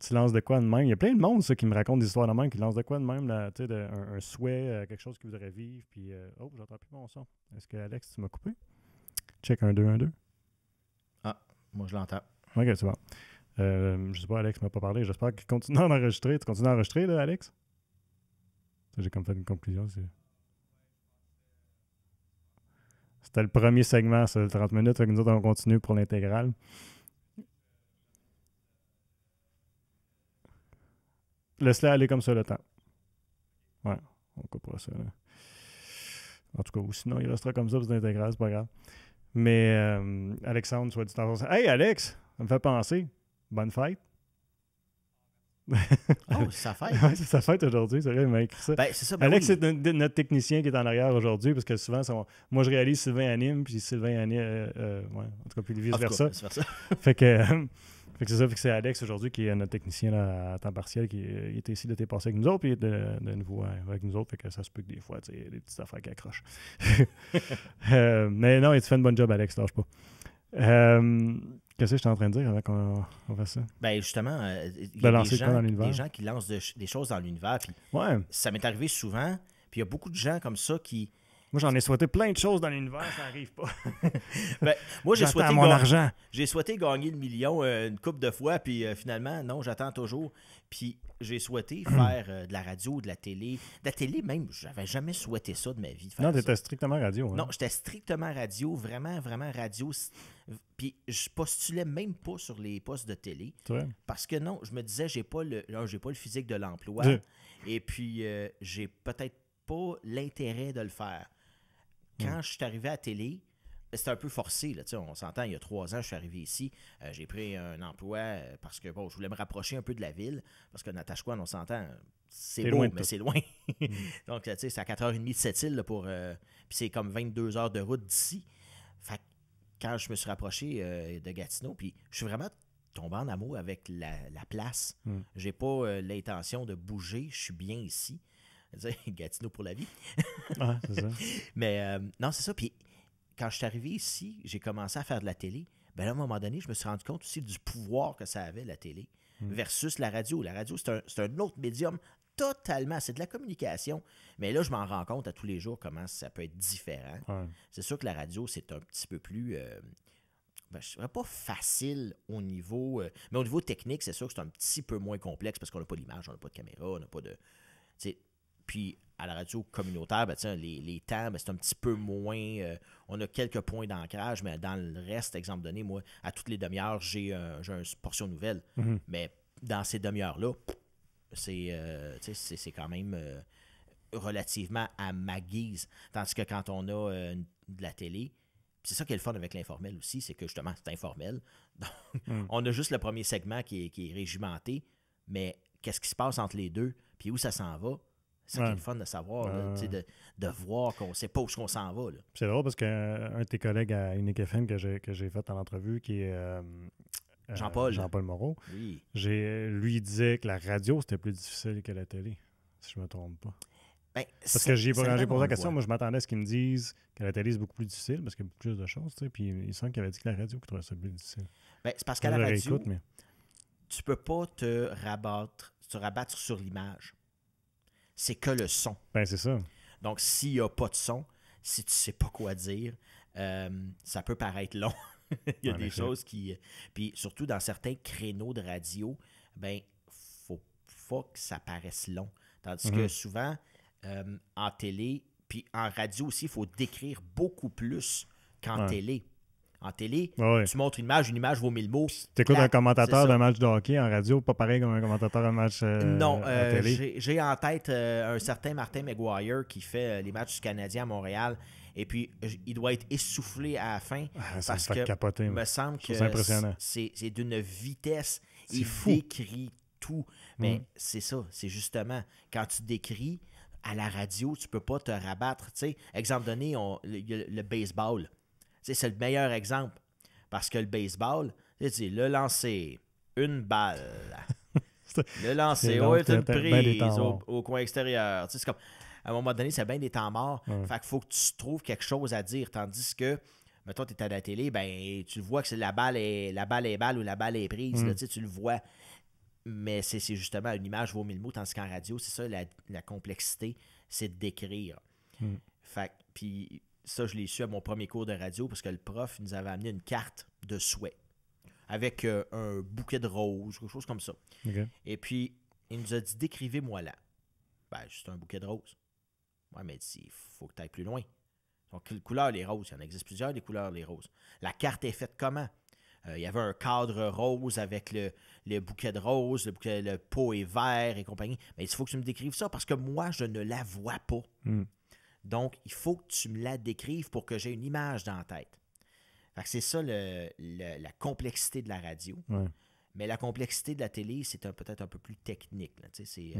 Tu lances de quoi de même? Il y a plein de monde ça, qui me raconte des histoires de même, qui lancent de quoi de même, là, un souhait, quelque chose qu'ils voudraient vivre. Puis, oh, j'entends plus mon son. Est-ce que Alex, tu m'as coupé? Check 1, 2, 1, 2. Ah, moi je l'entends. Ok, c'est bon. Je sais pas, Alex m'a pas parlé. J'espère qu'il continue à enregistrer. Tu continues à enregistrer, là, Alex? Ça, j'ai comme fait une conclusion. C'était le premier segment, ça, le 30 minutes. Fait que nous autres, on continue pour l'intégrale. Laisse-le aller comme ça le temps. Ouais, on coupera ça. Là. En tout cas, ou sinon, il restera comme ça pour l'intégrale, c'est pas grave. Mais Alexandre, soit dit en passant. Hey Alex, ça me fait penser. Bonne fête. Oh, c'est sa fête. Oui, c'est sa fête aujourd'hui, c'est vrai, il m'a écrit ça. Ben, c'est ça, Alex, c'est notre technicien qui est en arrière aujourd'hui, parce que souvent, moi je réalise Sylvain anime, puis Sylvain anime, ouais, en tout cas, puis vice-versa. Fait que c'est ça, fait que c'est Alex aujourd'hui qui est notre technicien là, à temps partiel, qui était ici l'été passé avec nous autres, puis de nouveau avec nous autres, fait que ça se peut que des fois, tu sais, des petites affaires qui accrochent. Mais non, tu fais une bonne job, Alex, lâche pas. Qu'est-ce que j'étais en train de dire avant qu'on fasse ça? Ben justement, il y de a lancer des gens qui lancent des choses dans l'univers. Puis ouais. Ça m'est arrivé souvent. Puis il y a beaucoup de gens comme ça qui... Moi, j'en ai souhaité plein de choses dans l'univers, ça n'arrive pas. Ben, moi, argent. J'ai souhaité gagner le million une couple de fois, puis finalement, non, j'attends toujours. Puis j'ai souhaité faire de la radio, de la télé. De la télé, même, j'avais jamais souhaité ça de ma vie. Non, tu étais strictement radio. Hein? Non, j'étais strictement radio, vraiment, vraiment radio. Puis je postulais même pas sur les postes de télé. Parce que non, je me disais, j'ai pas le physique de l'emploi. Et puis, j'ai peut-être pas l'intérêt de le faire. Quand je suis arrivé à la télé, c'était un peu forcé. Là, on s'entend, il y a 3 ans, je suis arrivé ici. J'ai pris un emploi parce que bon, je voulais me rapprocher un peu de la ville. Parce que Natashquan, on s'entend, c'est beau, mais c'est loin. Donc, tu sais, c'est à 4h30 de Sept-Îles. Puis c'est comme 22 heures de route d'ici. Fait que quand je me suis rapproché de Gatineau, puis je suis vraiment tombé en amour avec la place. J'ai pas l'intention de bouger. Je suis bien ici. Gatineau pour la vie. Ah, c'est ça. Mais non, c'est ça. Puis quand je suis arrivé ici, j'ai commencé à faire de la télé. Ben là, à un moment donné, je me suis rendu compte aussi du pouvoir que ça avait, la télé, versus la radio. La radio, c'est un autre médium totalement. C'est de la communication. Mais là, je m'en rends compte à tous les jours comment ça peut être différent. Ouais. C'est sûr que la radio, c'est un petit peu plus... je ne dirais pas facile au niveau... mais au niveau technique, c'est sûr que c'est un petit peu moins complexe parce qu'on n'a pas d'image, on n'a pas de caméra, on n'a pas de... Puis à la radio communautaire, les temps, c'est un petit peu moins... on a quelques points d'ancrage, mais dans le reste, exemple donné, moi, à toutes les demi-heures, j'ai une portion nouvelle. Mais dans ces demi-heures-là, c'est quand même relativement à ma guise. Tandis que quand on a de la télé, c'est ça qui est le fun avec l'informel aussi, c'est que justement, c'est informel. Donc, on a juste le premier segment qui est régimenté, mais qu'est-ce qui se passe entre les deux, puis où ça s'en va, c'est ça qui est le fun de savoir, là, de voir qu'on ne sait pas où on s'en va. Là. C'est drôle parce qu'un de tes collègues à Unique FM que j'ai fait en entrevue, qui est Jean-Paul Moreau, oui. Lui disait que la radio, c'était plus difficile que la télé, si je ne me trompe pas. Ben, parce que quand j'ai posé la question, moi, je m'attendais à ce qu'ils me disent que la télé, c'est beaucoup plus difficile parce qu'il y a beaucoup plus de choses. Puis il semble qu'il avait dit que la radio trouvait ça plus difficile. Ben, c'est parce qu'à la radio, tu peux pas te rabattre sur l'image. C'est que le son. Ben, c'est ça. Donc, s'il n'y a pas de son, si tu ne sais pas quoi dire, ça peut paraître long. Il y a des choses qui... Puis surtout dans certains créneaux de radio, ben, faut que ça paraisse long. Tandis que souvent... en télé, puis en radio aussi, il faut décrire beaucoup plus qu'en télé. En télé, tu montres une image vaut 1000 mots. Tu écoutes un commentateur d'un match de hockey en radio, pas pareil comme un commentateur d'un match non, en télé. J'ai en tête un certain Martin McGuire qui fait les matchs du Canadien à Montréal, et puis il doit être essoufflé à la fin parce que capoter, me semble que c'est d'une vitesse. Il décrit tout. Mais c'est ça, c'est justement, quand tu décris, à la radio, tu peux pas te rabattre. T'sais, exemple donné, le baseball. C'est le meilleur exemple. Parce que le baseball, le lancer, une balle. Le lancer, est une prise au coin extérieur. C'est comme, à un moment donné, c'est bien des temps morts. Fait qu'il faut que tu trouves quelque chose à dire. Tandis que, mettons, tu es à la télé, ben, tu vois que la balle est balle ou la balle est prise. Là, tu le vois. Mais c'est justement une image vaut 1000 mots, tandis qu'en radio, c'est ça, la complexité, c'est de décrire. Fait puis ça, je l'ai su à mon premier cours de radio parce que le prof nous avait amené une carte de souhait avec un bouquet de roses, quelque chose comme ça. Okay. Et puis, il nous a dit, décrivez-moi là. Ben, juste un bouquet de roses. Ouais, mais il faut que tu ailles plus loin. Donc, quelle couleur les roses? Il y en existe plusieurs, des couleurs les roses. La carte est faite comment? Il y avait un cadre rose avec le bouquet de roses, le pot est vert et compagnie. Mais il faut que tu me décrives ça parce que moi, je ne la vois pas. Donc, il faut que tu me la décrives pour que j'ai une image dans la tête. Fait que c'est ça la complexité de la radio. Mais la complexité de la télé, c'est peut-être un peu plus technique. Là, c'est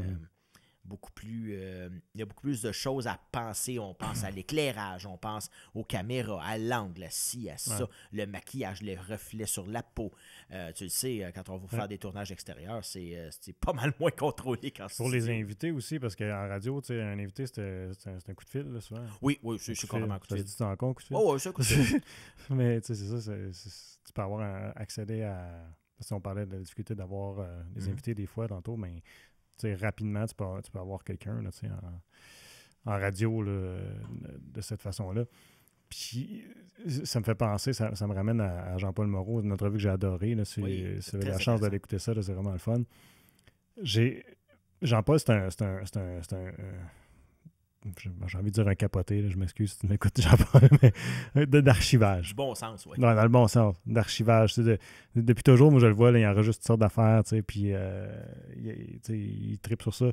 beaucoup plus... il y a beaucoup plus de choses à penser. On pense à l'éclairage, on pense aux caméras, à l'angle, à ci, à ça, le maquillage, les reflets sur la peau. Tu le sais, quand on va faire des tournages extérieurs, c'est pas mal moins contrôlé qu'en studio. Pour les invités aussi, parce qu'en radio, tu sais, un invité, c'est un coup de fil, là, souvent. Oui, c'est complètement un coup de fil. C'est encore un coup de fil? Oh, oui, c'est un coup de fil. Mais tu sais, c'est ça, tu peux avoir accédé à... Si on parlait de la difficulté d'avoir des invités des fois, tantôt, mais... rapidement, tu peux avoir quelqu'un là, en radio là, de cette façon-là. Puis, ça me fait penser, ça me ramène à Jean-Paul Moreau, une entrevue que j'ai adorée. Là, si vous avez la chance d'aller écouter ça, là, c'est vraiment le fun. Jean-Paul, c'est un j'ai envie de dire un capoté, là, je m'excuse si tu m'écoutes, Jean-Paul, mais d'archivage. Du bon sens, oui. Non, dans le bon sens, d'archivage. Depuis toujours, moi, je le vois, là, il enregistre toutes sortes d'affaires, puis il tripe sur ça.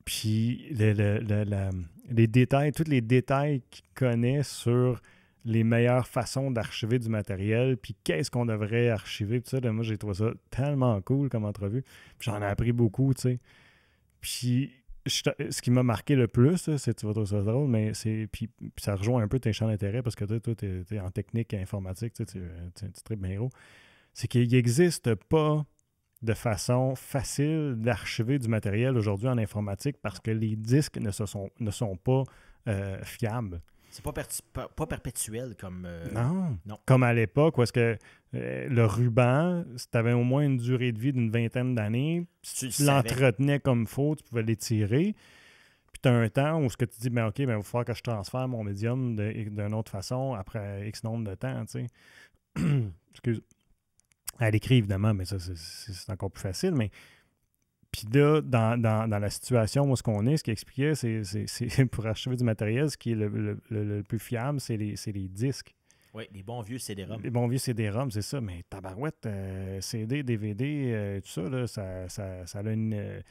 Puis les détails, tous les détails qu'il connaît sur les meilleures façons d'archiver du matériel, puis qu'est-ce qu'on devrait archiver, tout ça, là, moi, j'ai trouvé ça tellement cool comme entrevue. Puis j'en ai appris beaucoup, tu sais. Puis ce qui m'a marqué le plus, là, c'est, tu vas trouver ça drôle, mais c'est. Puis ça rejoint un peu tes champs d'intérêt parce que toi, tu es en technique et informatique, tu tripes bien gros. C'est qu'il n'existe pas de façon facile d'archiver du matériel aujourd'hui en informatique parce que les disques ne sont pas fiables. C'est pas perpétuel comme... Non. Non. Comme à l'époque où est-ce que le ruban, si tu avais au moins une durée de vie d'une 20aine d'années, si tu l'entretenais comme il faut, tu pouvais l'étirer. Puis tu as un temps où ce que tu dis, ben OK, ben, il va falloir que je transfère mon médium d'une autre façon après X nombre de temps, tu sais. Excuse. À l'écrit, évidemment, mais ça, c'est encore plus facile. Mais puis là, dans la situation où ce qu'il expliquait, c'est pour archiver du matériel, ce qui est le plus fiable, c'est les disques. Oui, les bons vieux CD-ROM. Les bons vieux CD-ROM, c'est ça. Mais tabarouette, CD, DVD, tout ça, là, ça a une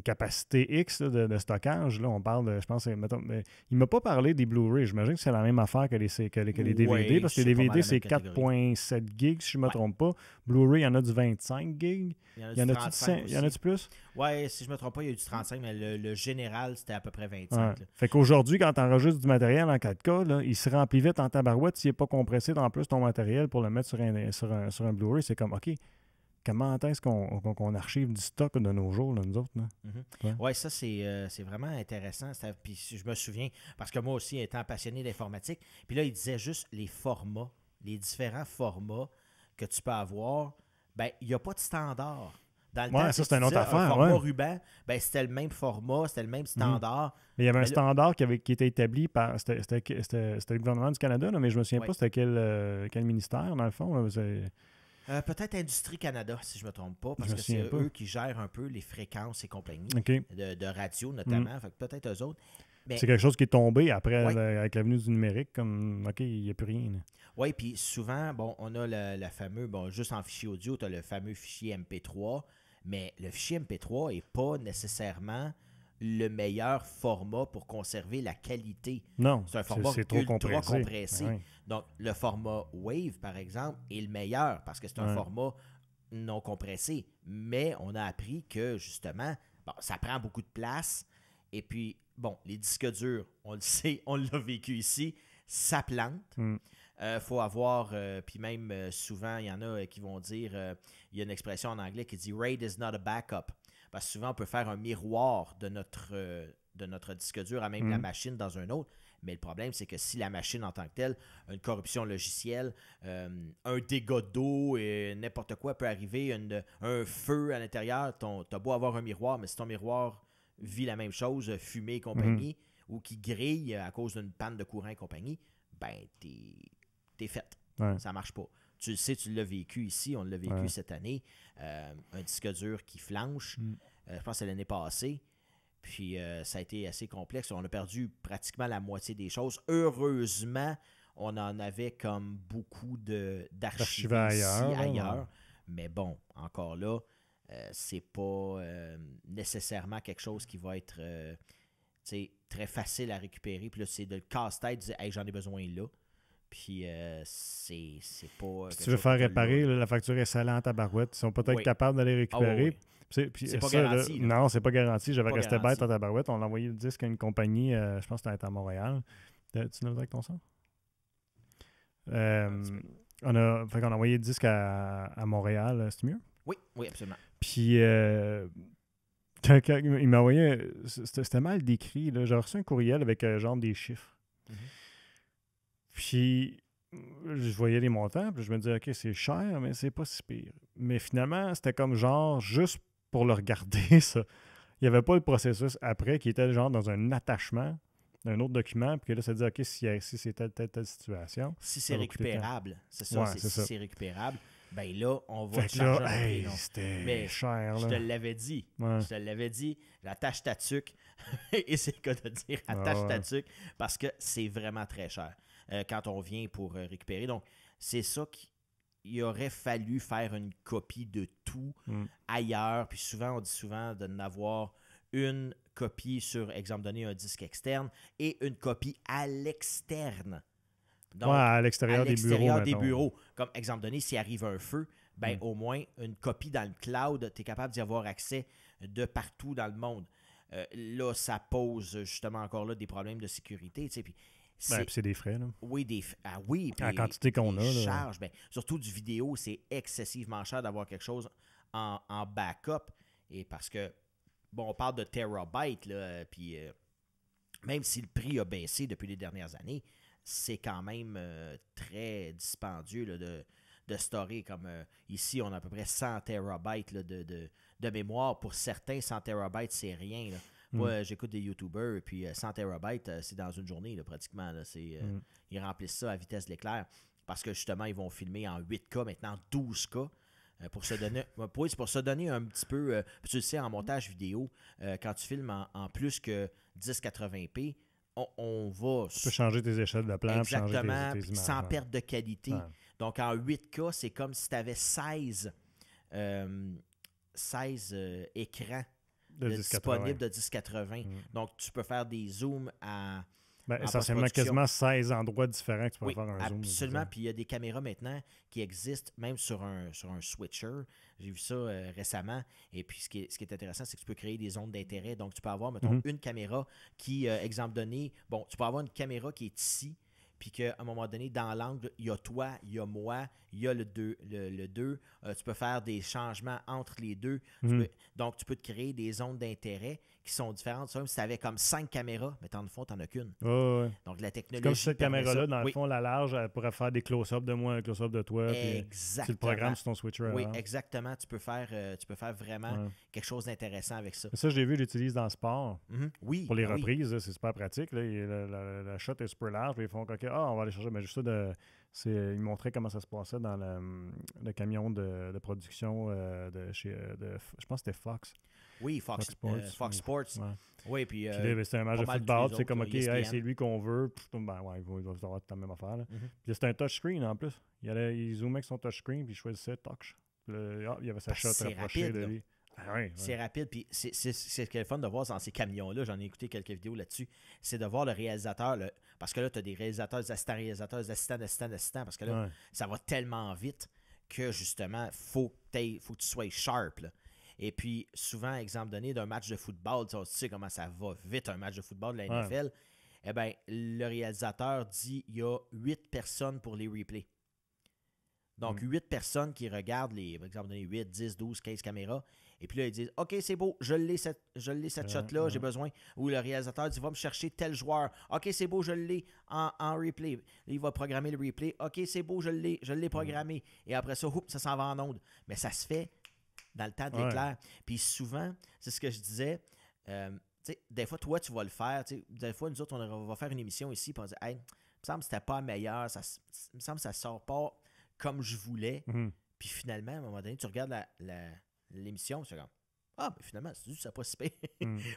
capacité X là, de stockage. Là, on parle de, je pense, mettons, il ne m'a pas parlé des Blu-ray. J'imagine que c'est la même affaire que les DVD, Oui, parce que les DVD, c'est 4.7 gigs, si je ne me trompe pas. Blu-ray, il y en a du 25 gigs. Il y en a-tu plus? Oui, si je ne me trompe pas, il y a eu du 35, mais le général, c'était à peu près 25. Ouais. Fait qu'aujourd'hui, quand tu enregistres du matériel en 4K, là, il se remplit vite en tabarouette s'il n'est pas compressé en plus ton matériel pour le mettre sur un Blu-ray. C'est comme, OK, comment est-ce qu'on archive du stock de nos jours, là, nous autres? Mm-hmm. Ouais, ça, c'est vraiment intéressant. Puis je me souviens, parce que moi aussi, étant passionné d'informatique, puis là, il disait juste les formats, les différents formats que tu peux avoir. Ben, il n'y a pas de standard. Dans le temps, ça, c'est une autre affaire. Un format ruban, ben, c'était le même format, c'était le même standard. Mais il y avait un standard qui était établi par... C'était le gouvernement du Canada, là, mais je ne me souviens pas c'était quel ministère, dans le fond. Là, peut-être Industrie Canada, si je ne me trompe pas, parce que c'est eux qui gèrent un peu les fréquences et compagnie, de radio notamment, fait que peut-être eux autres. Mais, c'est quelque chose qui est tombé après avec l'avenue du numérique, comme OK, il n'y a plus rien. Oui, puis souvent, bon, on a le fameux, bon, juste en fichier audio, tu as le fameux fichier MP3, mais le fichier MP3 n'est pas nécessairement le meilleur format pour conserver la qualité. Non, c'est un format ultra compressé. Oui. Donc, le format Wave, par exemple, est le meilleur parce que c'est un format non compressé. Mais on a appris que, justement, bon, ça prend beaucoup de place. Et puis, bon, les disques durs, on le sait, on l'a vécu ici, ça plante. Faut avoir, puis même souvent, il y en a qui vont dire, il y a une expression en anglais qui dit « RAID is not a backup ». Parce que souvent, on peut faire un miroir de notre disque dur à même la machine dans un autre. Mais le problème, c'est que si la machine en tant que telle, une corruption logicielle, un dégât d'eau, et n'importe quoi peut arriver, un feu à l'intérieur, t'as beau avoir un miroir, mais si ton miroir vit la même chose, fumée et compagnie, ou qui grille à cause d'une panne de courant et compagnie, ben t'es fait. Ouais. Ça marche pas. Tu le sais, tu l'as vécu ici, on l'a vécu cette année. Un disque dur qui flanche, je pense que c'est l'année passée. Puis ça a été assez complexe. On a perdu pratiquement la moitié des choses. Heureusement, on en avait comme beaucoup d'archives ailleurs. Mais bon, encore là, c'est pas nécessairement quelque chose qui va être très facile à récupérer. Puis là, c'est de le casse-tête, de dire hey, j'en ai besoin là. Puis c'est pas... Si tu veux faire réparer, la facture est salée en tabarouette. Ils sont peut-être capables d'aller récupérer. C'est pas garanti. Non, c'est pas garanti. J'avais resté bête en tabarouette. On a envoyé le disque à une compagnie, je pense que c'était à Montréal. Tu nous avec ton son? On a envoyé le disque à Montréal. C'est mieux? Oui, absolument. Puis il m'a envoyé... C'était mal décrit. Là. J'ai reçu un courriel avec genre des chiffres. Puis, je voyais les montants, puis je me disais, OK, c'est cher, mais c'est pas si pire. Mais finalement, c'était comme genre, juste pour le regarder, ça. Il n'y avait pas le processus après qui était genre dans un attachement d'un autre document, puis que là, ça dit, OK, si c'est telle situation. Si c'est récupérable, c'est ça. Ouais, si c'est récupérable, ben là, on va te charger c'était cher. Je te l'avais dit. Ouais. Je te l'avais dit. Attache ta tuque. Et c'est le cas de dire attache ta tuque parce que c'est vraiment très cher quand on vient pour récupérer. Donc, c'est ça qu'il aurait fallu faire une copie de tout ailleurs. Puis souvent, on dit souvent de n'avoir une copie sur, exemple donné, un disque externe et une copie à l'externe. Donc, à l'extérieur des bureaux. Comme exemple donné, s'il arrive un feu, ben au moins une copie dans le cloud, tu es capable d'y avoir accès de partout dans le monde. Là, ça pose justement encore là des problèmes de sécurité. Puis c'est des frais. Là. Oui, oui. La quantité qu'on a. Charges, surtout du vidéo, c'est excessivement cher d'avoir quelque chose en backup. Et parce que, bon, on parle de terabytes, là, puis même si le prix a baissé depuis les dernières années, c'est quand même très dispendieux là, de storer. Comme ici, on a à peu près 100 terabytes là, de mémoire. Pour certains, 100 terabytes, c'est rien. Là. Moi, j'écoute des YouTubers, et puis 100 terabytes, c'est dans une journée, là, pratiquement. Là, ils remplissent ça à vitesse de l'éclair. Parce que justement, ils vont filmer en 8K, maintenant 12K. Pour se donner un petit peu, tu le sais, en montage vidéo, quand tu filmes en plus que 1080p, on va... Tu peux changer tes échelles de plan, exactement, changer tes images. Sans perte de qualité. Ouais. Donc en 8K, c'est comme si tu avais 16 écrans disponibles de 1080. Donc tu peux faire des zooms à... essentiellement quasiment 16 endroits différents que tu peux faire un zoom. Absolument. Puis il y a des caméras maintenant qui existent même sur un switcher. J'ai vu ça récemment. Et puis ce qui est intéressant, c'est que tu peux créer des zones d'intérêt. Donc tu peux avoir, mettons, une caméra qui, exemple donné, bon, tu peux avoir une caméra qui est ici, puis qu'à un moment donné, dans l'angle, il y a toi, il y a moi, il y a le 2. Tu peux faire des changements entre les deux. Donc, tu peux te créer des zones d'intérêt qui sont différentes. Même si tu avais comme 5 caméras, mais dans le fond, tu en as qu'une. Donc, la technologie. Comme cette caméra-là, dans le fond, la large, elle pourrait faire des close-ups de moi, un close-up de toi. Exactement. Tu le programmes sur ton switcher. Oui, exactement. Tu peux faire vraiment quelque chose d'intéressant avec ça. Ça, je l'ai vu, j'utilise dans le sport. Oui. Pour les reprises, c'est super pratique. Là. La shot est super large. Ils font OK, on va aller chercher. Mais juste ça, ils montraient comment ça se passait dans le camion de production je pense que c'était Fox. Oui, Fox Sports. Ouais. Oui, puis c'était un match de football. C'est comme OK, c'est lui qu'on veut. Ben, ouais, il va avoir la même affaire. Là. Puis c'était un touchscreen en plus. Il zoomait avec son touchscreen puis il choisissait touch. Il y avait sa shot rapprochée de lui. C'est rapide, puis c'est ce qui est le fun de voir dans ces camions-là, j'en ai écouté quelques vidéos là-dessus, c'est de voir le réalisateur, parce que là, tu as des réalisateurs, des assistants, parce que là, ça va tellement vite que justement, faut que tu sois sharp. Là. Et puis, souvent, exemple donné d'un match de football, tu sais comment ça va vite, un match de football de la NFL, eh bien, le réalisateur dit il y a 8 personnes pour les replays. Donc, 8 personnes qui regardent par exemple, 8, 10, 12, 15 caméras. Et puis là, ils disent « OK, c'est beau, je l'ai cette shot-là, j'ai besoin. » Ou le réalisateur dit « Va me chercher tel joueur. OK, c'est beau, je l'ai en replay. » Il va programmer le replay. « OK, c'est beau, je l'ai programmé. » Et après ça, ça s'en va en onde. Mais ça se fait dans le temps de l'éclair. Puis souvent, c'est ce que je disais, des fois, toi, tu vas le faire. Des fois, nous autres, on va faire une émission ici, puis on dit « Hey, il me semble que c'était pas meilleur. Il me semble que ça sort pas comme je voulais. Puis finalement, à un moment donné, tu regardes l'émission, tu es comme mais finalement, c'est pas si pire.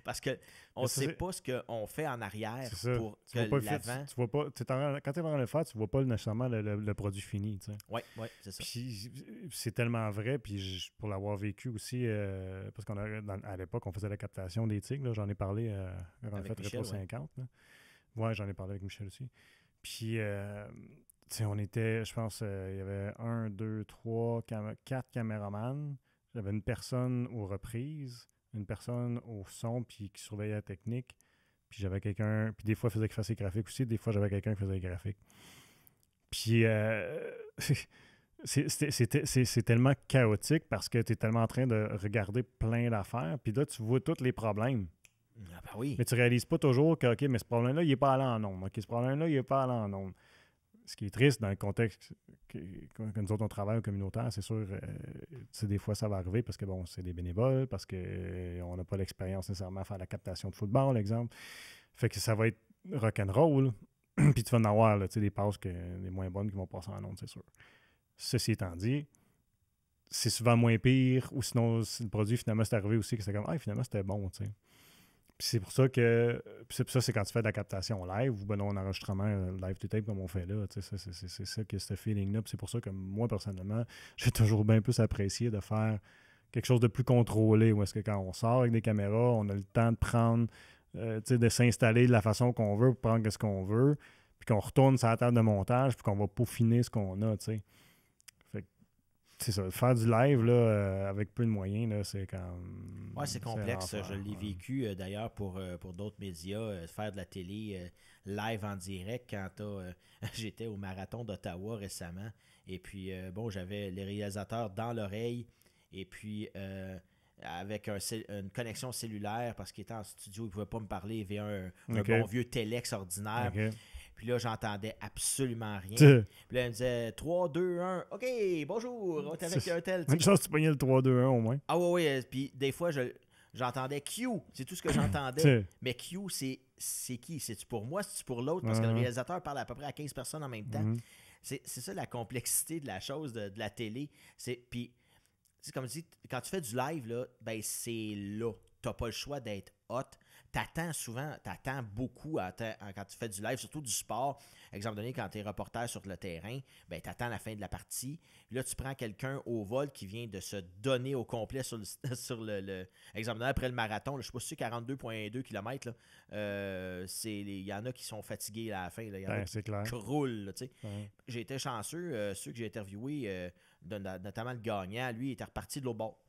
Parce qu'on ne sait pas ce qu'on fait en arrière pour que l'avant... Tu vois pas, quand tu es en train de le faire, tu vois pas nécessairement le produit fini. Oui, c'est ça. Puis c'est tellement vrai, puis pour l'avoir vécu aussi, parce qu'à l'époque, on faisait la captation des tigres, j'en ai parlé quand on a fait Rétro 50. Oui, j'en ai parlé avec Michel aussi. Puis... on était, je pense, il y avait 1, 2, 3, 4 caméramans. J'avais une personne aux reprises, une personne au son puis qui surveillait la technique. Puis j'avais quelqu'un, puis des fois, il faisait qu'il fasse les graphiques aussi. Des fois, j'avais quelqu'un qui faisait les graphiques. Puis c'est tellement chaotique parce que tu es tellement en train de regarder plein d'affaires. Puis là, tu vois tous les problèmes. Ah ben oui. Mais tu réalises pas toujours que, OK, mais ce problème-là, il n'est pas allé en ondes. OK, ce problème-là, il n'est pas allé en ondes. Ce qui est triste dans le contexte que nous autres, on travaille au communautaire, c'est sûr, des fois, ça va arriver parce que, bon, c'est des bénévoles, parce qu'on n'a pas l'expérience nécessairement à faire la captation de football, exemple. Fait que ça va être rock'n'roll. Puis tu vas en avoir des passes les moins bonnes qui vont passer en ondes, c'est sûr. Ceci étant dit, c'est souvent moins pire, ou sinon, si le produit, finalement, c'est arrivé aussi que c'était comme, finalement, c'était bon, tu sais. Puis c'est pour ça que... ça, c'est quand tu fais de la captation live ou un enregistrement live to tape comme on fait là. C'est ça que ce feeling-là. Puis c'est pour ça que moi, personnellement, j'ai toujours bien plus apprécié de faire quelque chose de plus contrôlé. Où est-ce que quand on sort avec des caméras, on a le temps de prendre... de s'installer de la façon qu'on veut pour prendre ce qu'on veut. Puis qu'on retourne sur la table de montage puis qu'on va peaufiner ce qu'on a, tu sais. C'est ça, faire du live là, avec peu de moyens, là, c'est comme... Oui, c'est complexe. Je l'ai vécu d'ailleurs pour d'autres médias, faire de la télé live en direct quand j'étais au marathon d'Ottawa récemment. Et puis, j'avais les réalisateurs dans l'oreille Et puis, avec une connexion cellulaire, parce qu'il était en studio, il ne pouvait pas me parler via un bon vieux téléx ordinaire. Puis là, j'entendais absolument rien. Puis là, il me disait 3, 2, 1, OK, bonjour, on est avec un tel. Une chance que tu pognais le 3, 2, 1 au moins. Ah oui. Puis des fois, j'entendais Q. C'est tout ce que j'entendais. Mais Q, c'est qui? C'est-tu pour moi? C'est-tu pour l'autre? Parce que le réalisateur parle à peu près à 15 personnes en même temps. C'est ça la complexité de la chose, de la télé. Puis, comme je dis, quand tu fais du live, là, ben c'est là. Tu n'as pas le choix d'être hot. T'attends beaucoup quand tu fais du live, surtout du sport. Exemple donné, quand tu es reporter sur le terrain, ben t'attends la fin de la partie. Puis là, tu prends quelqu'un au vol qui vient de se donner au complet sur le exemple donné, après le marathon. Là, je ne sais pas si c'est 42,2 km. Il y en a qui sont fatigués à la fin. Il y en a qui croulent. J'ai été chanceux. Ceux que j'ai interviewés, notamment le gagnant, lui, il était reparti de l'autre bord.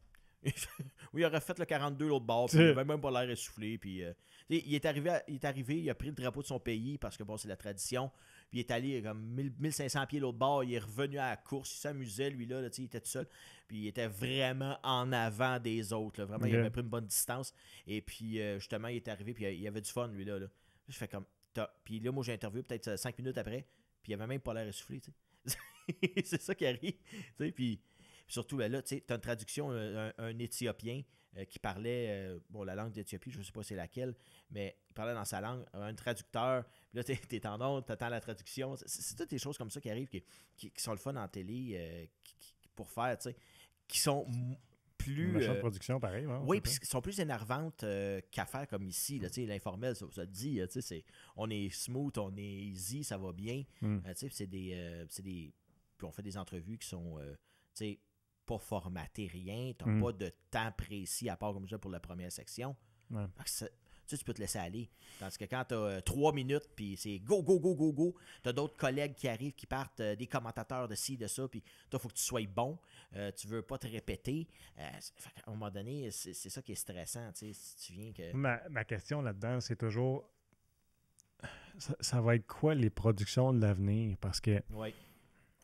Oui, il aurait fait le 42 l'autre bord, puis il n'avait même pas l'air essoufflé. Puis, il est arrivé, il a pris le drapeau de son pays parce que bon, c'est la tradition. Puis il est allé comme 1500 pieds l'autre bord, il est revenu à la course, il s'amusait, lui là, il était tout seul. Puis il était vraiment en avant des autres. Là. Vraiment, il avait pris une bonne distance. Et puis justement, il est arrivé, puis il avait du fun, lui là. Je fais comme. Puis là, moi, j'ai interviewé peut-être 5 minutes après, puis il avait même pas l'air essoufflé. C'est ça qui arrive. Puis. Surtout, là, tu as une traduction, un Éthiopien qui parlait, la langue d'Éthiopie, je ne sais pas c'est laquelle, mais il parlait dans sa langue, un traducteur, puis là, tu es en onde, tu attends la traduction. C'est toutes des choses comme ça qui arrivent, qui sont le fun en télé, pour faire, tu sais, qui sont plus... Une de production, pareil. Hein, oui, puis qui sont plus énervantes qu'à faire comme ici. Là, l'informel, ça te dit, on est smooth, on est easy, ça va bien. C'est des... Puis on fait des entrevues qui sont... pas formaté rien, tu n'as pas de temps précis à part comme ça pour la première section. Tu peux te laisser aller. Tandis que quand tu as 3 minutes, puis c'est go, go, go, go, go, tu as d'autres collègues qui arrivent, qui partent, des commentateurs de ci, de ça, puis toi, il faut que tu sois bon. Tu veux pas te répéter. À un moment donné, c'est ça qui est stressant. Si tu viens que... Ma question là-dedans, c'est toujours ça va être quoi les productions de l'avenir? Parce que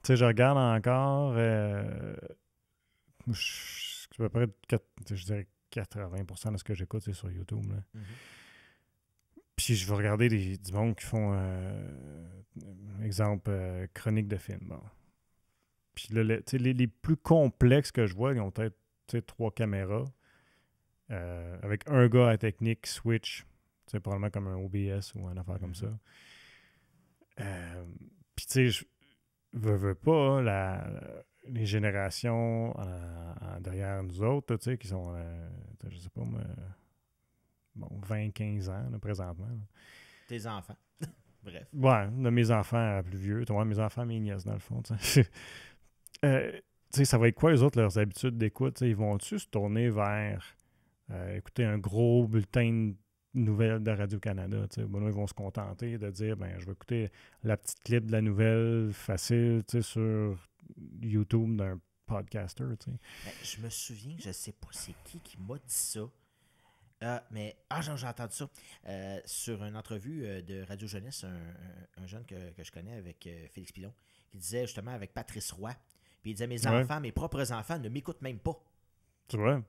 je regarde encore... à peu près, je dirais 80% de ce que j'écoute, c'est sur YouTube. Là. Puis je vais regarder du monde qui font, exemple, chronique de film. Bon. Puis là, les plus complexes que je vois, ils ont peut-être 3 caméras, avec un gars à technique switch, probablement comme un OBS ou une affaire comme ça. Puis tu sais, je veux pas, les générations derrière nous autres, qui sont, je sais pas moi, 20-15 ans là, présentement. Là. Tes enfants. Bref. Ouais, de mes enfants plus vieux. Mes enfants, mes nièces, dans le fond. Ça va être quoi, les autres, leurs habitudes d'écoute? Ils vont-tu se tourner vers écouter un gros bulletin de nouvelles de Radio-Canada? Ils vont se contenter de dire, je vais écouter la petite clip de la nouvelle facile sur YouTube d'un podcaster. Je me souviens, je sais pas c'est qui m'a dit ça. J'ai entendu ça sur une entrevue de Radio Jeunesse, un jeune que je connais avec Félix Pilon, qui disait justement avec Patrice Roy. Puis il disait, mes enfants, mes propres enfants ne m'écoutent même pas. Tu vois?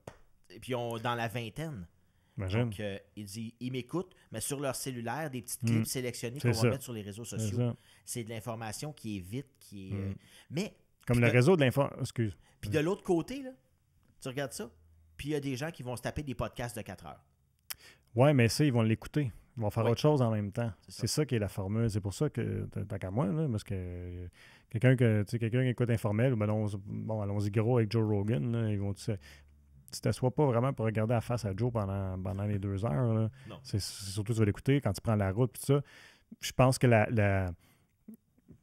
Et puis dans la vingtaine. Imagine. Donc, il dit, ils m'écoutent, mais sur leur cellulaire, des petits clips sélectionnés qu'on va mettre sur les réseaux sociaux. C'est de l'information qui est vite, qui est... mais comme le réseau de l'information... Excuse. Puis de l'autre côté, là, tu regardes ça, puis il y a des gens qui vont se taper des podcasts de 4 heures. Ouais, mais ça, ils vont l'écouter. Ils vont faire autre chose en même temps. C'est ça qui est la formule. C'est pour ça que, tant qu'à moi, là, parce que quelqu'un qui écoute informel, allons-y gros avec Joe Rogan, là, ils vont... Tu t'assois pas vraiment pour regarder la face à Joe pendant les 2 heures. Là. Non. C'est surtout tu vas l'écouter quand tu prends la route, puis ça. Je pense que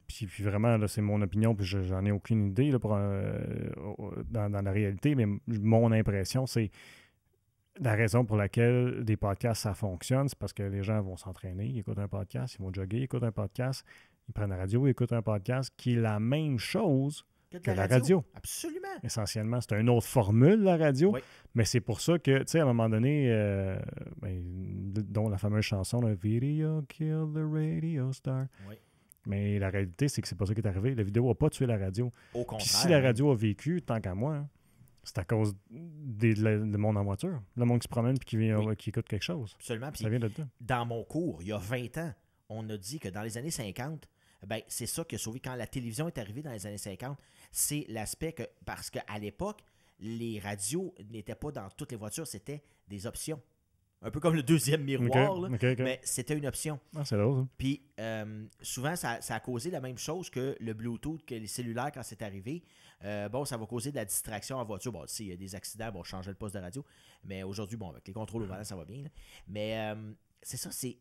Puis vraiment, là, c'est mon opinion, puis j'en ai aucune idée là, dans la réalité, mais mon impression, c'est la raison pour laquelle des podcasts, ça fonctionne, c'est parce que les gens vont s'entraîner, ils écoutent un podcast, ils vont jogger, ils écoutent un podcast, ils prennent la radio, ils écoutent un podcast, qui est la même chose que la radio. Absolument. Essentiellement, c'est une autre formule, la radio, mais c'est pour ça que, tu sais, à un moment donné, dont la fameuse chanson, le Video Kill the Radio Star. Oui. Mais la réalité, c'est que c'est pas ça qui est arrivé. La vidéo n'a pas tué la radio. Au contraire. Puis si la radio a vécu, tant qu'à moi, C'est à cause de monde en voiture. Le monde qui se promène et qui écoute quelque chose. Absolument. Ça vient de là. Dans mon cours, il y a 20 ans, on a dit que dans les années 50, ben, c'est ça qui a sauvé quand la télévision est arrivée dans les années 50. C'est l'aspect que, parce qu'à l'époque, les radios n'étaient pas dans toutes les voitures, c'était des options. Un peu comme le deuxième miroir, mais c'était une option. Ah, c'est drôle, ça. Puis souvent, ça a causé la même chose que le Bluetooth, que les cellulaires quand c'est arrivé. Ça va causer de la distraction en voiture. Bon, s'il y a des accidents, bon, changer le poste de radio. Mais aujourd'hui, bon, avec les contrôles au volant, ça va bien. Là. Mais c'est ça, c'est...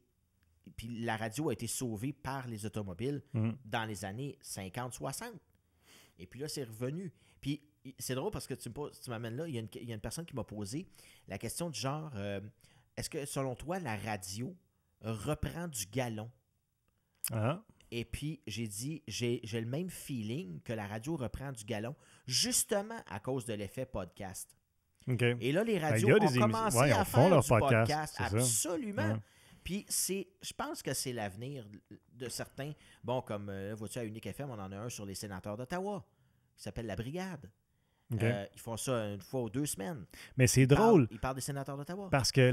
Puis la radio a été sauvée par les automobiles dans les années 50-60. Et puis là, c'est revenu. Puis c'est drôle parce que tu m'amènes là, il y a une personne qui m'a posé la question du genre... est-ce que, selon toi, la radio reprend du galon? Ah. Et puis, j'ai dit, j'ai le même feeling que la radio reprend du galon, justement à cause de l'effet podcast. Okay. Et là, les radios ont commencé à faire leur du podcast. Absolument. Ouais. Puis, je pense que c'est l'avenir de certains. Bon, comme, vois-tu, à Unique FM, on en a un sur les sénateurs d'Ottawa, qui s'appelle La Brigade. Okay. Ils font ça une fois ou 2 semaines. Mais c'est drôle. Ils parlent des sénateurs d'Ottawa. Parce que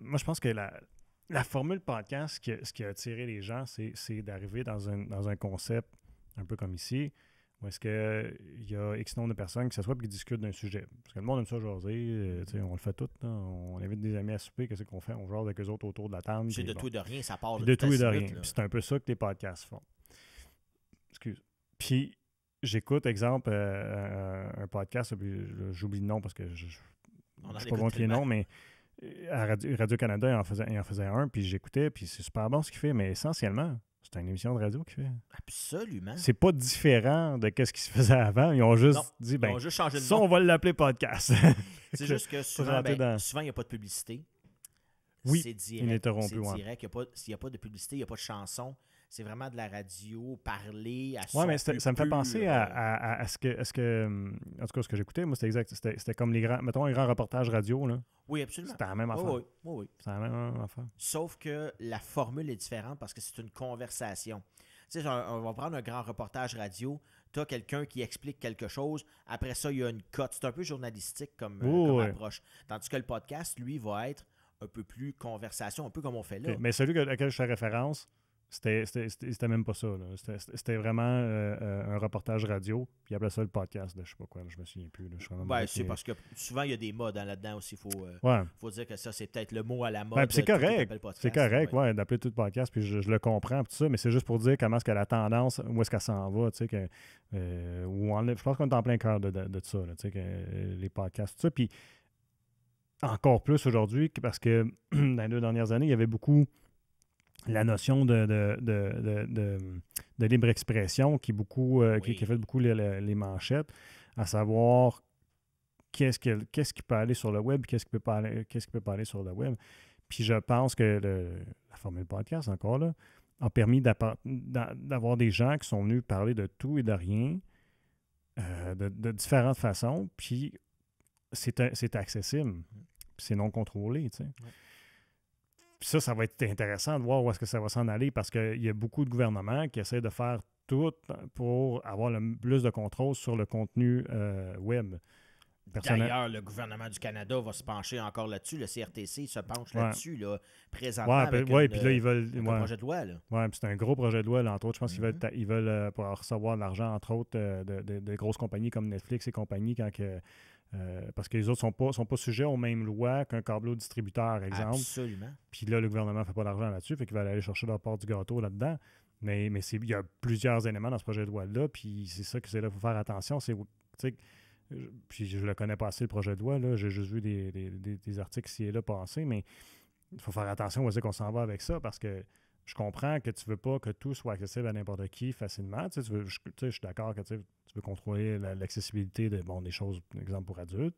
moi, je pense que la formule podcast, ce qui a attiré les gens, c'est d'arriver dans un concept un peu comme ici, où est-ce qu'il y a X nombre de personnes qui s'assoient et qui discutent d'un sujet. Parce que le monde aime ça jaser, on le fait tout. Là. On invite des amis à souper, qu'est-ce qu'on fait? On jase avec eux autres autour de la table. C'est de tout et de rien, ça part de tout et de rien. Puis c'est un peu ça que les podcasts font. Excuse. Puis j'écoute, exemple, un podcast, j'oublie le nom parce que je ne sais pas bon les noms, mais à Radio-Canada, il en faisait un, puis j'écoutais, puis c'est super bon ce qu'il fait, mais essentiellement, c'est une émission de radio qu'il fait. Absolument. C'est pas différent de ce qui se faisait avant. Ils ont juste dit, ils ont juste changé de nom. Ça, on va l'appeler podcast. C'est juste que souvent, il n'y a pas de publicité. Oui, c'est direct. Ininterrompu. C'est direct. S'il n'y a pas de publicité, il n'y a pas de chanson. C'est vraiment de la radio, parler à Oui, mais ça me fait penser à ce que, en tout cas, ce que j'écoutais, moi, c'était exact. C'était comme les grands reportages radio, là. Oui, absolument. C'était la même affaire. Oui. C'était la même affaire. Sauf que la formule est différente parce que c'est une conversation. Tu sais, on va prendre un grand reportage radio, tu as quelqu'un qui explique quelque chose, après ça, il y a une cote. C'est un peu journalistique comme approche. Tandis que le podcast, lui, va être un peu plus conversation, un peu comme on fait là. Okay. Mais celui auquel je fais référence, c'était même pas ça. C'était vraiment un reportage radio, puis il appelait ça le podcast de je sais pas quoi, je me souviens plus. C'est parce que souvent il y a des modes là-dedans aussi. Il faut dire que ça, c'est peut-être le mot à la mode. C'est correct. C'est correct, d'appeler tout podcast, puis je le comprends, tout ça, mais c'est juste pour dire comment est-ce que la tendance, où est-ce qu'elle s'en va, tu sais, je pense qu'on est en plein cœur de ça, tu sais, les podcasts, tout ça. Puis encore plus aujourd'hui, parce que dans les 2 dernières années, il y avait beaucoup la notion de libre expression qui a fait beaucoup les manchettes, à savoir qu'est-ce qui peut aller sur le web, qu'est-ce qui peut pas aller sur le web. Puis je pense que la formule podcast, encore là, a permis d'avoir des gens qui sont venus parler de tout et de rien, de différentes façons, puis c'est accessible, puis c'est non contrôlé, tu sais. Ouais. Ça va être intéressant de voir où est-ce que ça va s'en aller parce qu'il y a beaucoup de gouvernements qui essaient de faire tout pour avoir le plus de contrôle sur le contenu web. D'ailleurs, le gouvernement du Canada va se pencher encore là-dessus. Le CRTC se penche là-dessus, là, présentement, avec puis là, ils veulent, un projet de loi. Oui, puis c'est un gros projet de loi, là, entre autres. Je pense qu'ils veulent pouvoir recevoir de l'argent, entre autres, de grosses compagnies comme Netflix et compagnie, parce que les autres ne sont pas sujets aux mêmes lois qu'un câbleau distributeur, exemple. Absolument. Puis là, le gouvernement ne fait pas d'argent là-dessus, fait qu'ils veulent aller chercher leur part du gâteau là-dedans. Mais il y a plusieurs éléments dans ce projet de loi-là, puis c'est ça que c'est là, il faut faire attention. Puis je le connais pas assez, le projet de loi, là. J'ai juste vu des articles ici et là passer, mais il faut faire attention où est-ce qu'on s'en va avec ça, parce que je comprends que tu veux pas que tout soit accessible à n'importe qui facilement. Je suis d'accord que tu veux contrôler l'accessibilité des choses, par exemple, pour adultes.